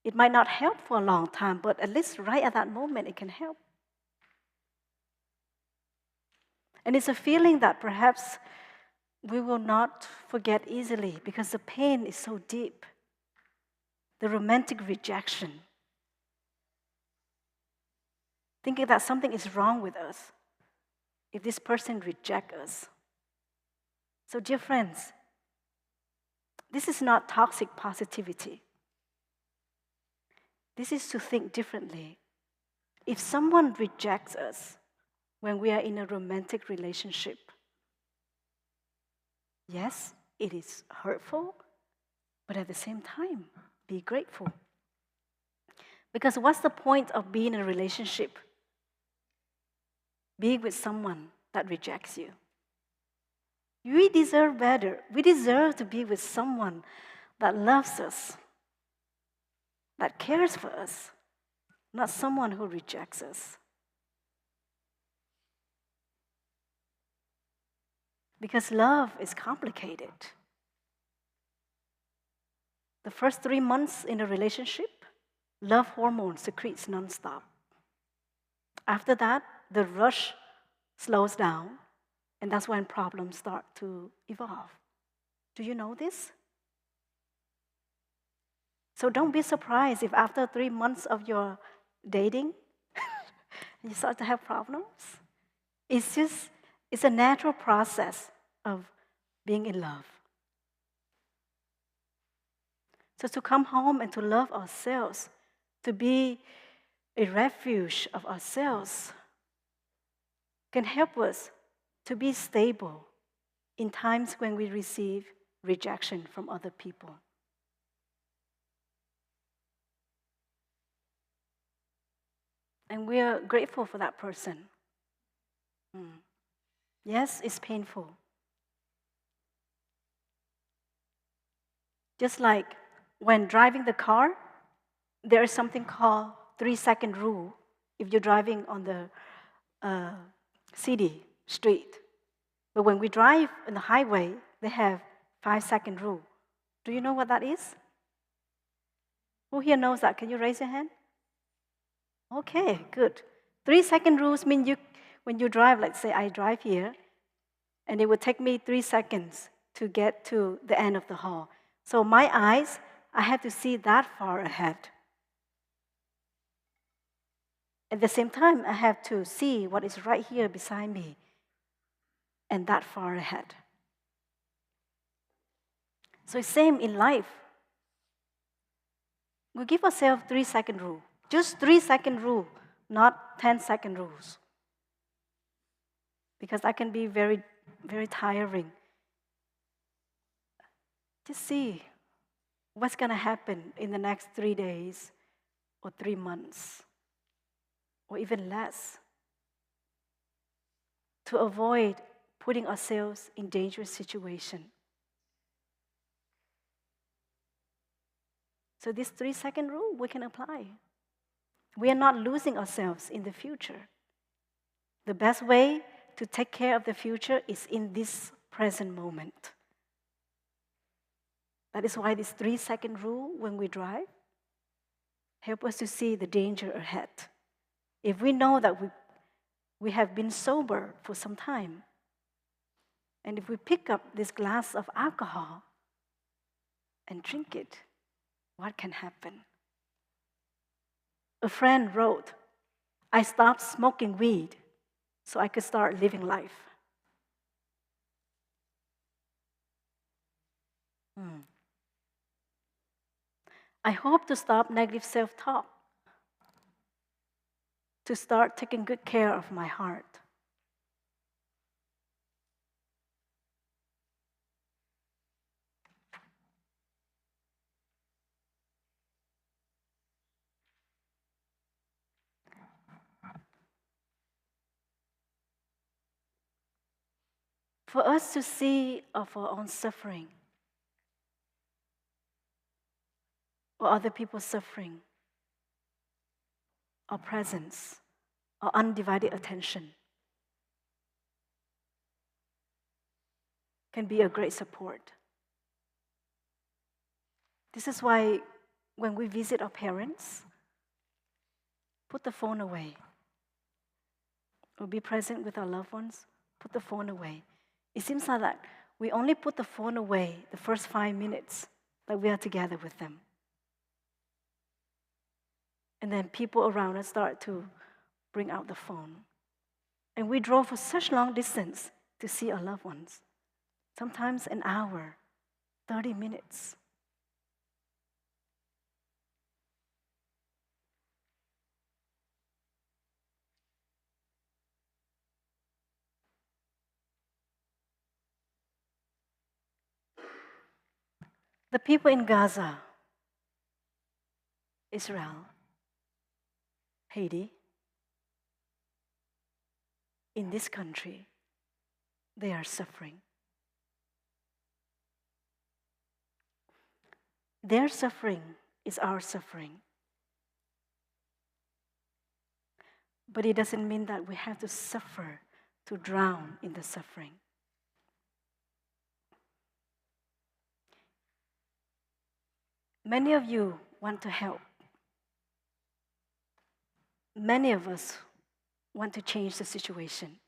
It might not help for a long time, but at least right at that moment, it can help. And it's a feeling that perhaps we will not forget easily because the pain is so deep. The romantic rejection. Thinking that something is wrong with us if this person rejects us. So, dear friends, this is not toxic positivity. This is to think differently. If someone rejects us when we are in a romantic relationship, yes, it is hurtful, but at the same time, be grateful. Because what's the point of being in a relationship? Being with someone that rejects you. We deserve better. We deserve to be with someone that loves us, that cares for us, not someone who rejects us. Because love is complicated. The first 3 months in a relationship, love hormone secretes nonstop. After that, the rush slows down, and that's when problems start to evolve. Do you know this? So don't be surprised if after 3 months of your dating, you start to have problems. It's a natural process of being in love. So to come home and to love ourselves, to be a refuge of ourselves, can help us to be stable in times when we receive rejection from other people. And we are grateful for that person. Yes, it's painful. Just like when driving the car, there is something called 3-second rule if you're driving on the city street. But when we drive on the highway, they have 5-second rule. Do you know what that is? Who here knows that? Can you raise your hand? Okay, good. 3-second rules mean when you drive, let's say I drive here, and it would take me 3 seconds to get to the end of the hall. So my eyes, I have to see that far ahead. At the same time, I have to see what is right here beside me and that far ahead. So it's same in life. We give ourselves 3-second rule. Just 3-second rule, not 10-second rules. Because that can be very, very tiring. Just see what's going to happen in the next 3 days or 3 months or even less to avoid putting ourselves in dangerous situation. So this 3-second rule we can apply. We are not losing ourselves in the future. The best way to take care of the future is in this present moment. That is why this 3-second rule when we drive help us to see the danger ahead. If we know that we have been sober for some time, and if we pick up this glass of alcohol and drink it, what can happen? A friend wrote, I stopped smoking weed so I could start living life. I hope to stop negative self-talk, to start taking good care of my heart. For us to see of our own suffering or other people's suffering, our presence, our undivided attention can be a great support. This is why when we visit our parents, put the phone away. Or be present with our loved ones, put the phone away. It seems like that we only put the phone away the first 5 minutes that we are together with them. And then people around us start to bring out the phone. And we drove for such long distance to see our loved ones. Sometimes an hour, 30 minutes. The people in Gaza, Israel, Haiti, in this country, they are suffering. Their suffering is our suffering. But it doesn't mean that we have to suffer to drown in the suffering. Many of you want to help. Many of us want to change the situation.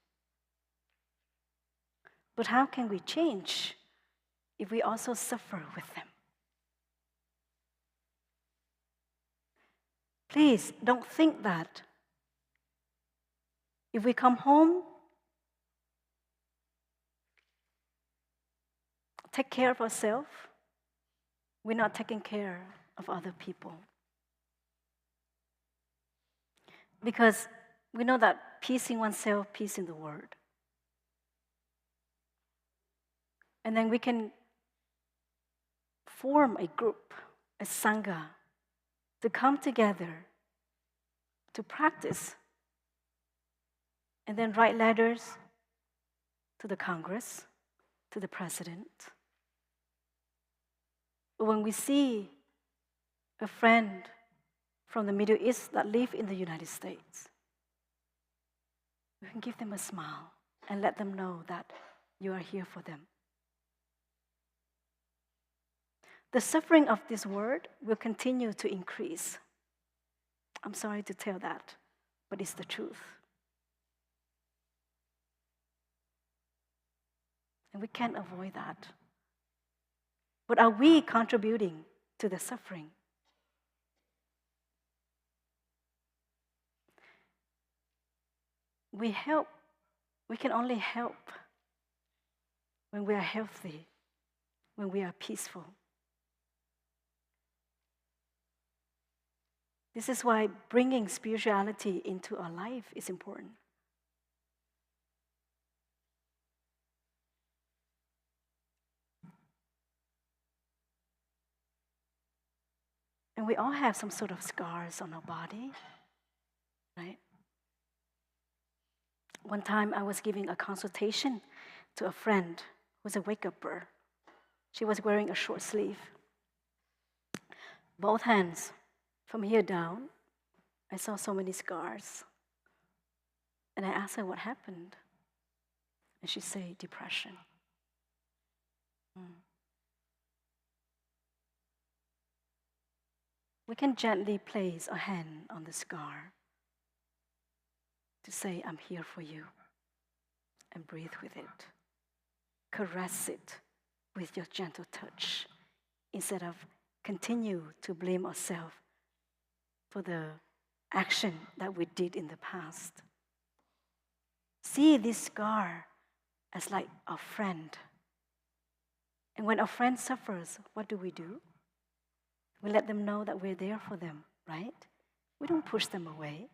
But how can we change if we also suffer with them? Please don't think that if we come home, take care of ourselves, we're not taking care of other people. Because we know that peace in oneself, peace in the world. And then we can form a group, a sangha, to come together, to practice, and then write letters to the Congress, to the President. When we see a friend from the Middle East that live in the United States, we can give them a smile and let them know that you are here for them. The suffering of this world will continue to increase. I'm sorry to tell that, but it's the truth. And we can't avoid that. But are we contributing to the suffering? We can only help when we are healthy, when we are peaceful. This is why bringing spirituality into our life is important. And we all have some sort of scars on our body, right? One time I was giving a consultation to a friend who was a wake-upper. She was wearing a short sleeve. Both hands, from here down, I saw so many scars. And I asked her what happened. And she said, depression. We can gently place a hand on the scar to say, I'm here for you. And breathe with it. Caress it with your gentle touch instead of continue to blame ourselves for the action that we did in the past. See this scar as like a friend. And when a friend suffers, what do? We let them know that we're there for them, right? We don't push them away.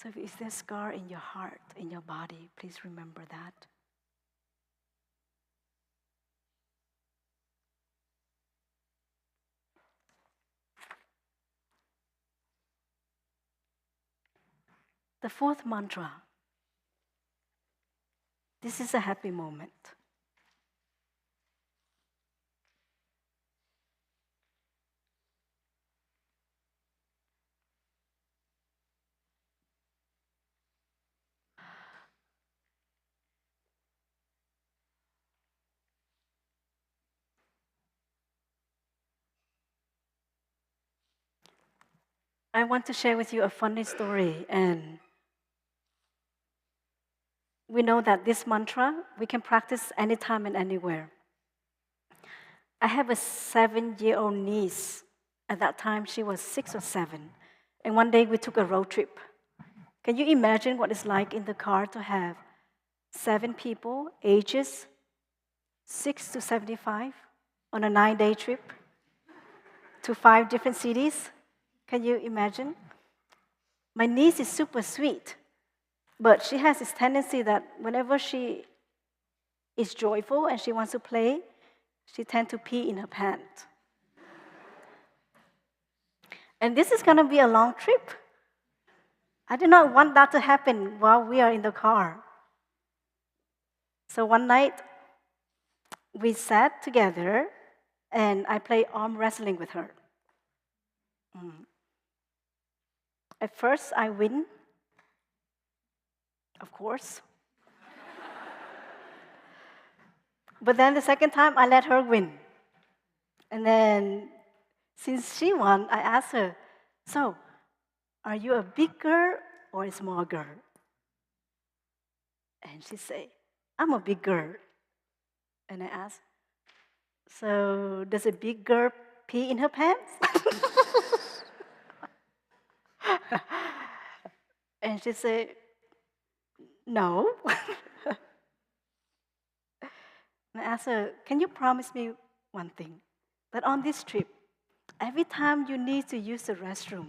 So if there's a scar in your heart, in your body, please remember that. The fourth mantra. This is a happy moment. I want to share with you a funny story, and we know that this mantra we can practice anytime and anywhere. I have a 7-year-old niece. At that time, she was 6 or 7. And one day we took a road trip. Can you imagine what it's like in the car to have 7 people, ages 6 to 75, on a 9-day trip to 5 different cities? Can you imagine? My niece is super sweet, but she has this tendency that whenever she is joyful and she wants to play, she tends to pee in her pants. And this is going to be a long trip. I do not want that to happen while we are in the car. So one night, we sat together and I played arm wrestling with her. At first, I win, of course. But then the second time, I let her win. And then, since she won, I asked her, so, are you a big girl or a small girl? And she said, I'm a big girl. And I asked, so does a big girl pee in her pants? And she said, no. And I asked her, can you promise me one thing? That on this trip, every time you need to use the restroom,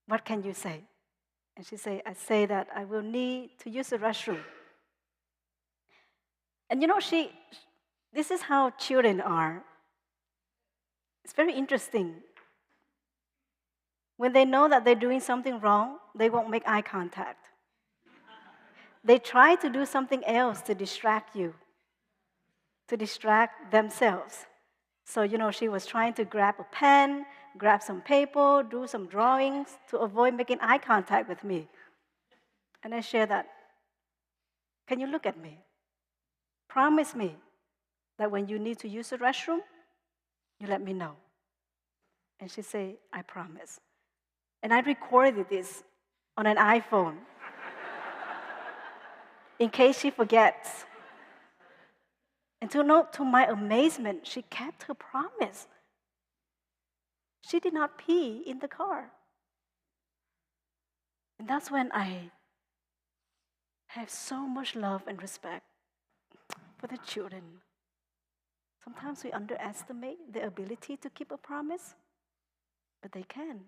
what can you say? And she said, I say that I will need to use the restroom. And you know, this is how children are. It's very interesting. When they know that they're doing something wrong, they won't make eye contact. They try to do something else to distract you, to distract themselves. So, you know, she was trying to grab a pen, grab some paper, do some drawings to avoid making eye contact with me. And I share that. Can you look at me? Promise me that when you need to use the restroom, you let me know. And she said, I promise. And I recorded this on an iPhone in case she forgets. And to my amazement, she kept her promise. She did not pee in the car. And that's when I have so much love and respect for the children. Sometimes we underestimate their ability to keep a promise, but they can.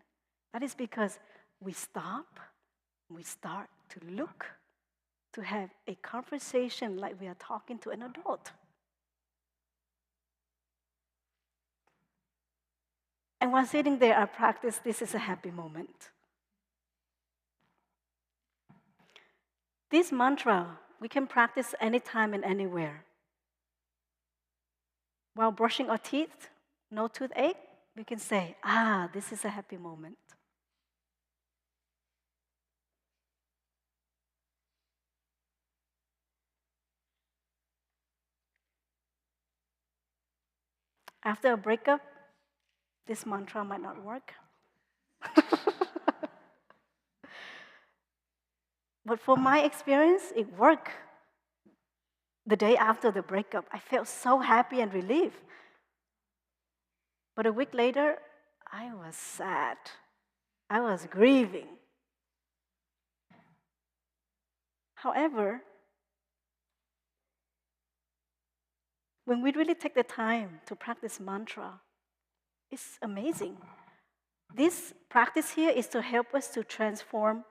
That is because we stop, we start to look, to have a conversation like we are talking to an adult. And while sitting there, I practiced, this is a happy moment. This mantra, we can practice anytime and anywhere. While brushing our teeth, no toothache, we can say, this is a happy moment. After a breakup, this mantra might not work. But for my experience, it worked. The day after the breakup, I felt so happy and relieved. But a week later, I was sad. I was grieving. However, when we really take the time to practice mantra, it's amazing. This practice here is to help us to transform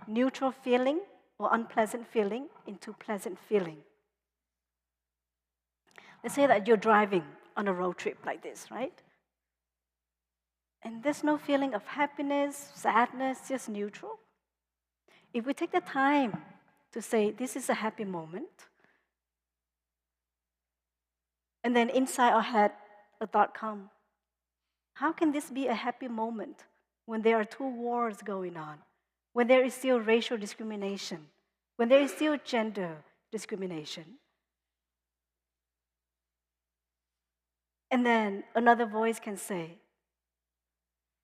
neutral feeling or unpleasant feeling into pleasant feeling. Let's say that you're driving on a road trip like this, right? And there's no feeling of happiness, sadness, just neutral. If we take the time to say, this is a happy moment, and then inside our head, a thought comes, how can this be a happy moment when there are 2 wars going on, when there is still racial discrimination, when there is still gender discrimination? And then another voice can say,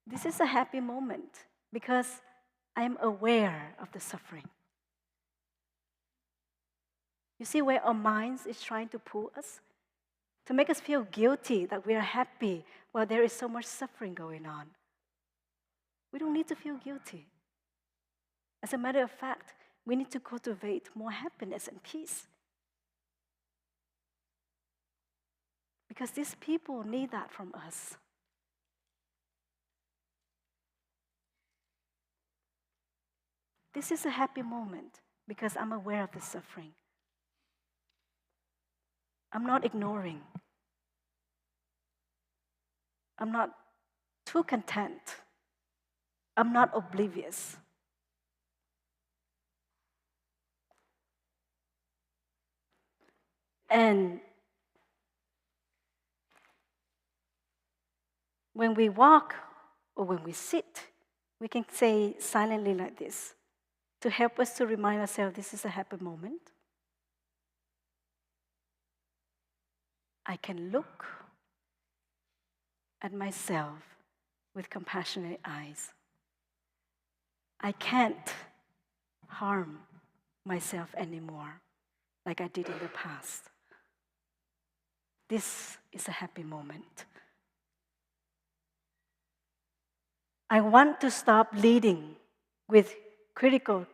this is a happy moment because I am aware of the suffering. You see where our minds is trying to pull us? To make us feel guilty that we are happy while there is so much suffering going on. We don't need to feel guilty. As a matter of fact, we need to cultivate more happiness and peace. Because these people need that from us. This is a happy moment because I'm aware of the suffering. I'm not ignoring. I'm not too content. I'm not oblivious. And when we walk or when we sit, we can say silently like this to help us to remind ourselves this is a happy moment. I can look at myself with compassionate eyes. I can't harm myself anymore like I did in the past. This is a happy moment. I want to stop leading with criticality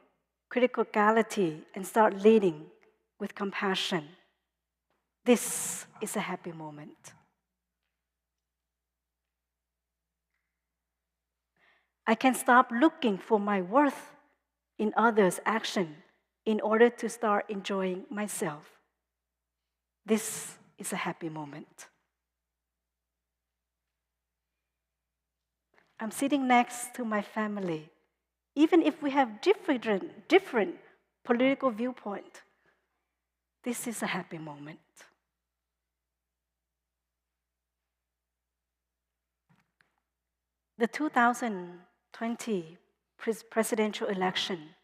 and start leading with compassion. This is a happy moment. I can stop looking for my worth in others' action in order to start enjoying myself. This is a happy moment. I'm sitting next to my family. Even if we have different political viewpoint, this is a happy moment. The 2020 presidential election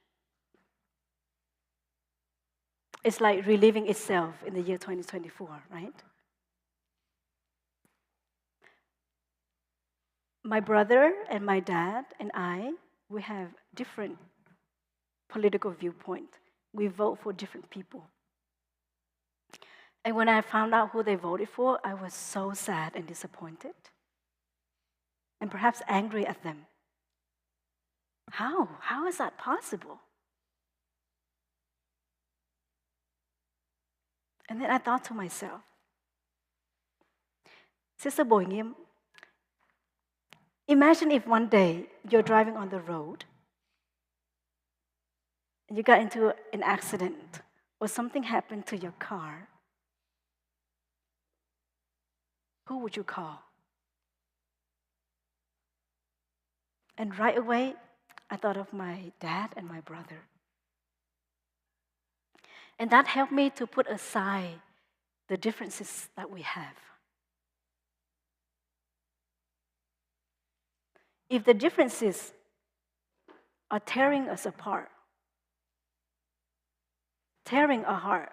is like reliving itself in the year 2024, right? My brother and my dad and I, we have different political viewpoint. We vote for different people. And when I found out who they voted for, I was so sad and disappointed. And perhaps angry at them. How? How is that possible? And then I thought to myself, Sister Nghiem, imagine if one day you're driving on the road and you got into an accident or something happened to your car. Who would you call? And right away, I thought of my dad and my brother. And that helped me to put aside the differences that we have. If the differences are tearing us apart, tearing our heart,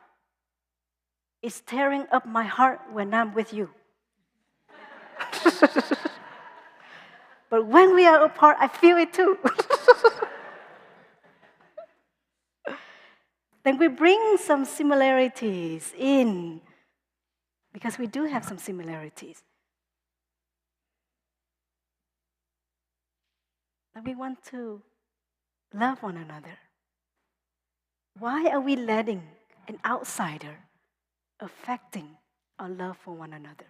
it's tearing up my heart when I'm with you. But when we are apart, I feel it too. Then we bring some similarities in, because we do have some similarities. And we want to love one another. Why are we letting an outsider affecting our love for one another?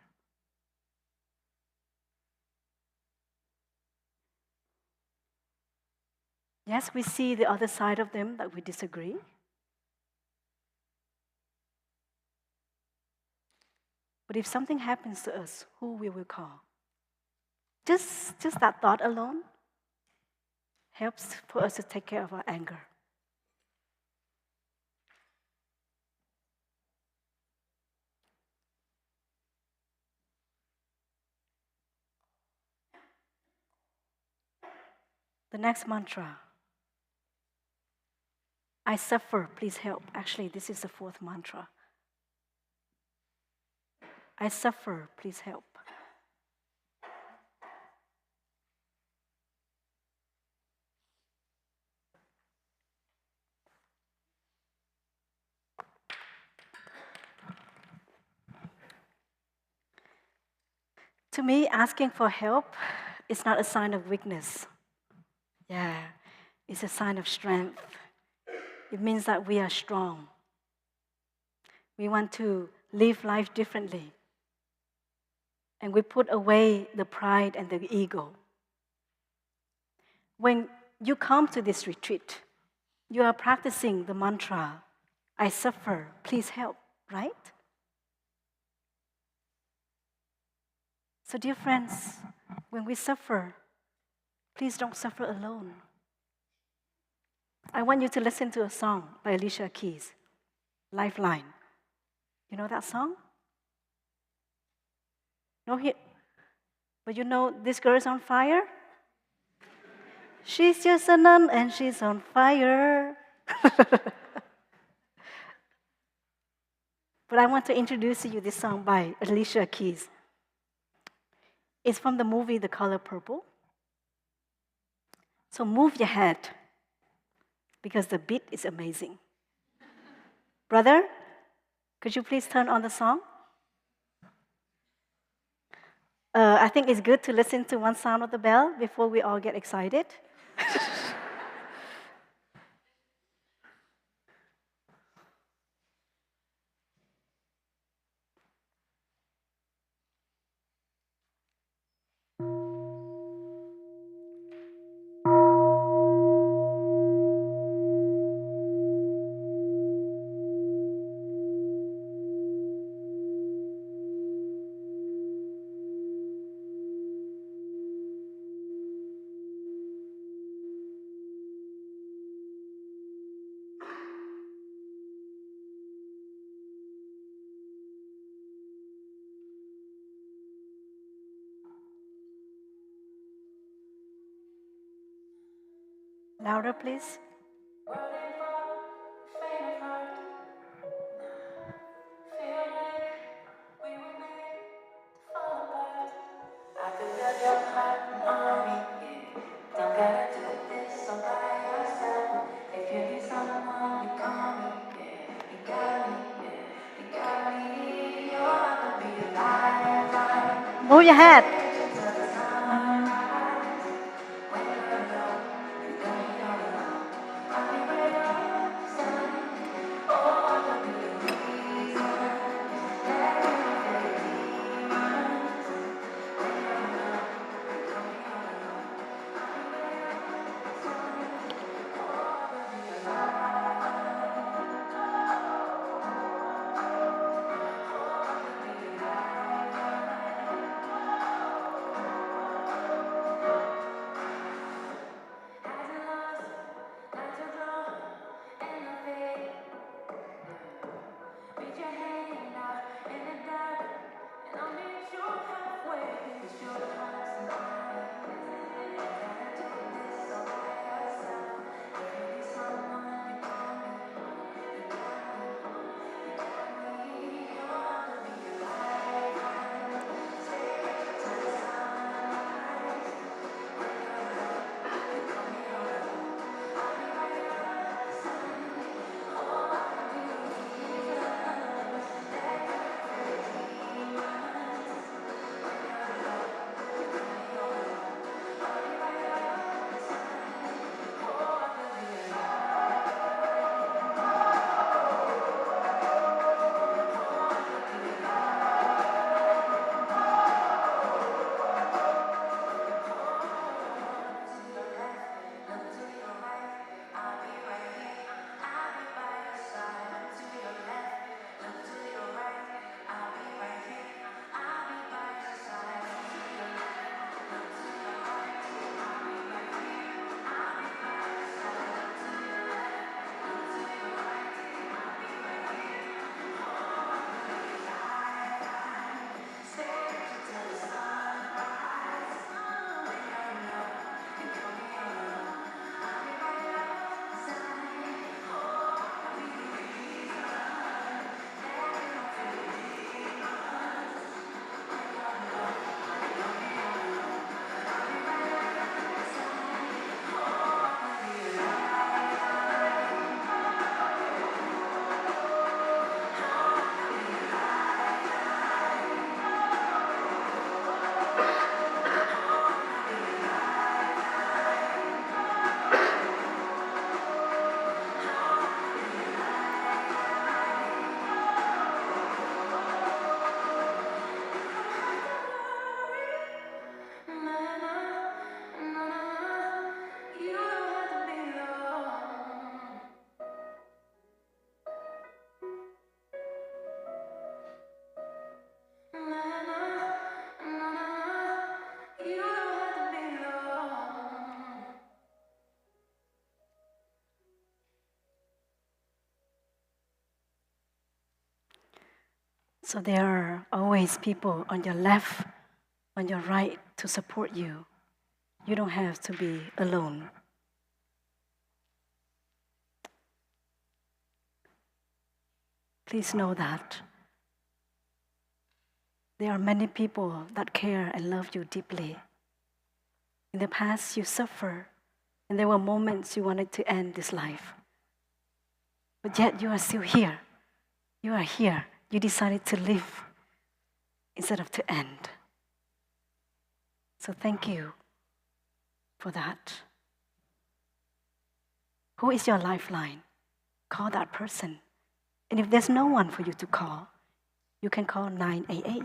Yes, we see the other side of them that we disagree. But if something happens to us, who we will call? Just that thought alone helps for us to take care of our anger. The next mantra. I suffer, please help. Actually, this is the fourth mantra. I suffer, please help. To me, asking for help is not a sign of weakness. Yeah, it's a sign of strength. It means that we are strong. We want to live life differently. And we put away the pride and the ego. When you come to this retreat, you are practicing the mantra, I suffer, please help, right? So, dear friends, when we suffer, please don't suffer alone. I want you to listen to a song by Alicia Keys, Lifeline. You know that song? No, but you know this girl is on fire? She's just a nun and she's on fire. But I want to introduce you this song by Alicia Keys. It's from the movie The Color Purple. So move your head, because the beat is amazing. Brother, could you please turn on the song? I think it's good to listen to one sound of the bell before we all get excited. Louder, please. Move your head. So there are always people on your left, on your right to support you. You don't have to be alone. Please know that there are many people that care and love you deeply. In the past, you suffered, and there were moments you wanted to end this life. But yet you are still here. You are here. You decided to live instead of to end. So thank you for that. Who is your lifeline? Call that person. And if there's no one for you to call, you can call 988,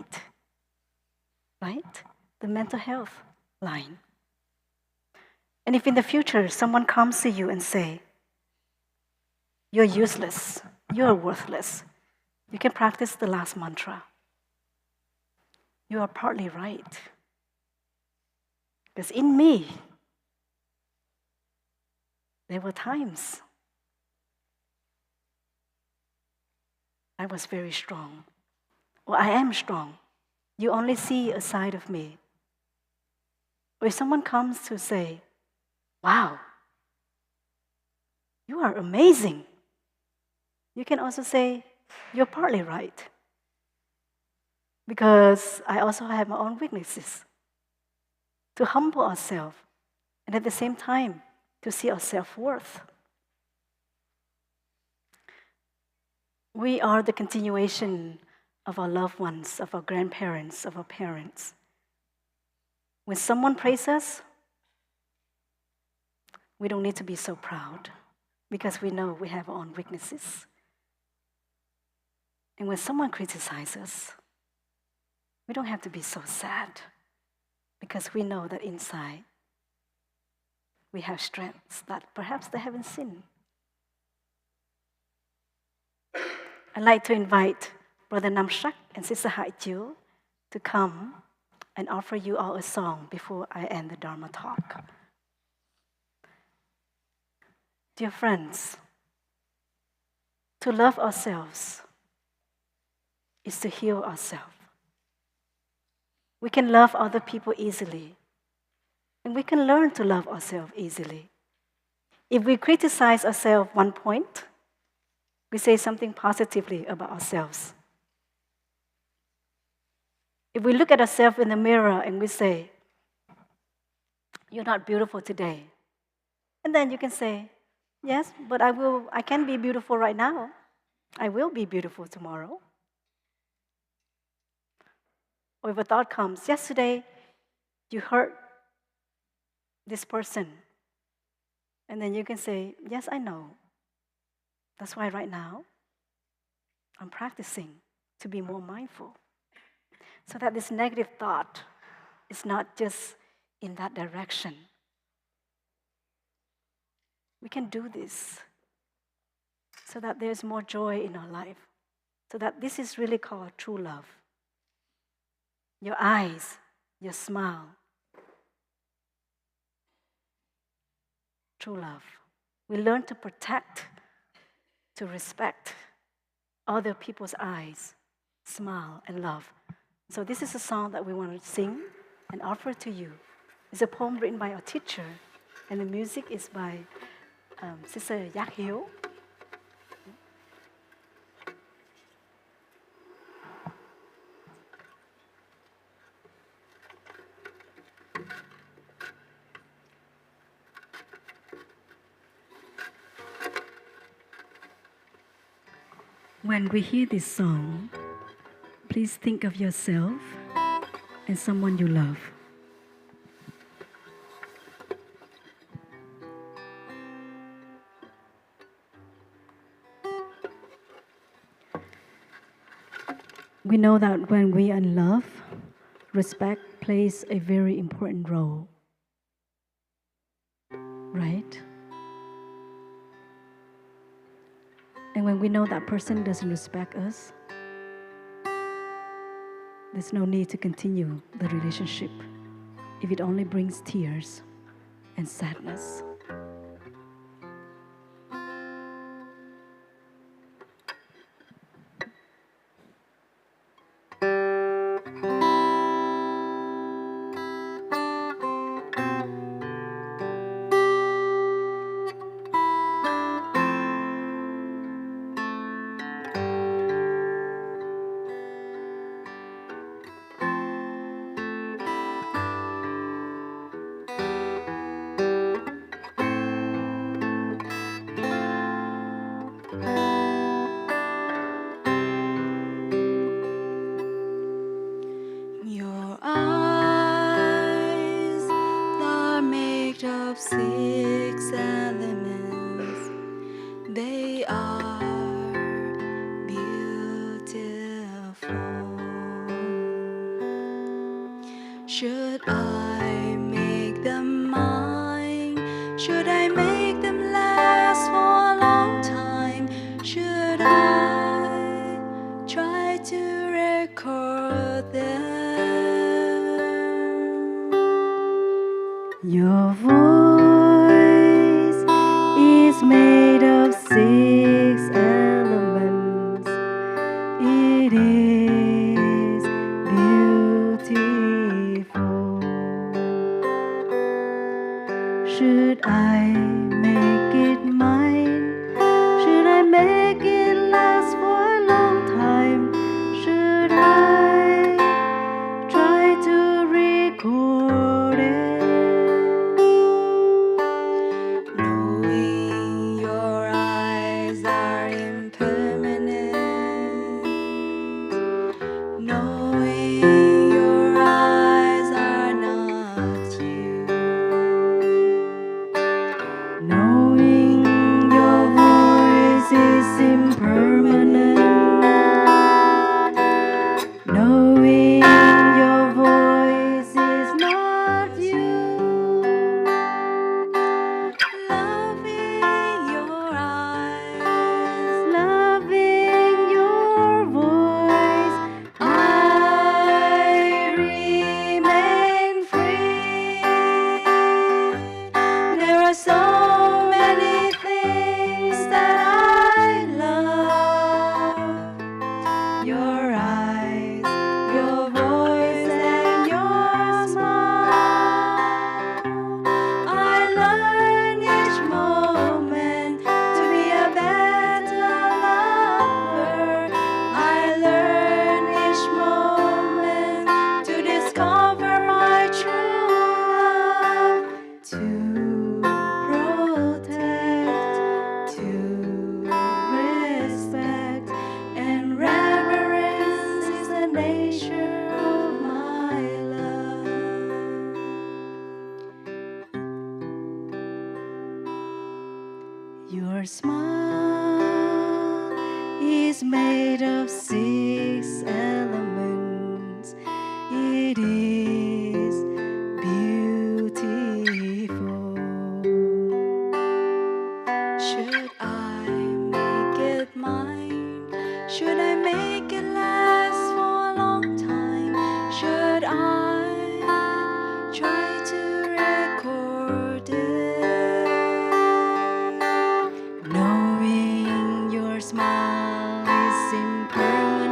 right? The mental health line. And if in the future someone comes to you and say, you're useless, you're worthless, you can practice the last mantra. You are partly right. Because in me, there were times I was very strong. Or I am strong. You only see a side of me. Or if someone comes to say, wow, you are amazing, you can also say, you're partly right. Because I also have my own weaknesses. To humble ourselves, and at the same time, to see our self-worth. We are the continuation of our loved ones, of our grandparents, of our parents. When someone praises us, we don't need to be so proud because we know we have our own weaknesses. And when someone criticizes us, we don't have to be so sad because we know that inside we have strengths that perhaps they haven't seen. I'd like to invite Brother Namshak and Sister Hai Chiu to come and offer you all a song before I end the Dharma talk. Dear friends, to love ourselves is to heal ourselves. We can love other people easily, and we can learn to love ourselves easily. If we criticize ourselves 1 point, we say something positively about ourselves. If we look at ourselves in the mirror and we say, you're not beautiful today, and then you can say, yes, but I can be beautiful right now. I will be beautiful tomorrow. Or if a thought comes, yesterday you hurt this person, and then you can say, yes, I know. That's why right now I'm practicing to be more mindful. So that this negative thought is not just in that direction. We can do this so that there's more joy in our life. So that this is really called true love. Your eyes, your smile. True love. We learn to protect, to respect other people's eyes, smile, and love. So this is a song that we want to sing and offer to you. It's a poem written by our teacher, and the music is by Sister Yak Hiếu. When we hear this song, please think of yourself and someone you love. We know that when we are in love, respect plays a very important role, right? And when we know that person doesn't respect us, there's no need to continue the relationship if it only brings tears and sadness. of 6 elements. They are beautiful. Should I make them mine? Should I make them last for a long time? Should I try to record them? Your voice is made of 6 elements. It is beautiful. Should I make it mine? Should I make it last for a long time? Should I try to record it? Knowing your eyes are impermanent, knowing your eyes are not you, Knowing your voice is impermanent, knowing your voice is not you, loving your eyes, loving your voice, I remain free. There are so many things that I love. Your eyes, your voice, and your smile. I learn each moment to be a better lover. I learn each moment to discover my true love. To protect, to respect, and reverence is the nature of my love. Your smile is made of 6 elements. It is beautiful. Should I make it mine? Should I make it last for a long time? Should I try to record it? Knowing your smile is impermanent,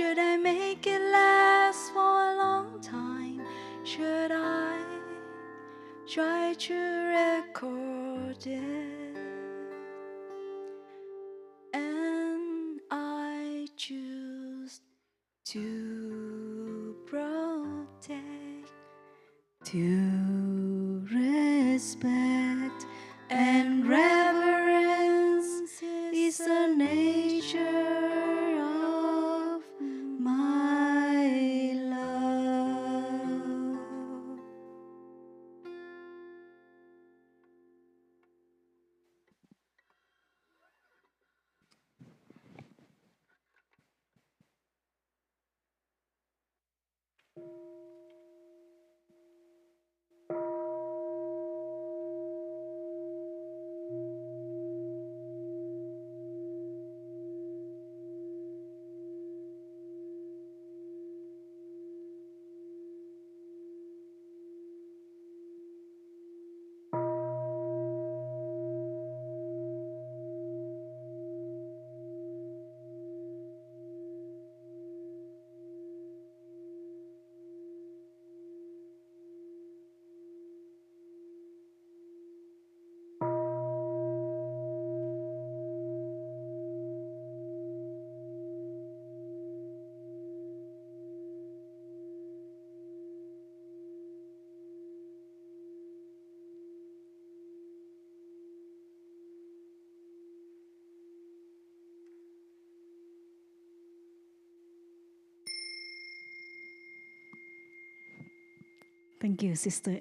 Should I make it last for a long time? Should I try to record it? And I choose to protect, to respect, and reverence is the nature of my love. Thank you, Sister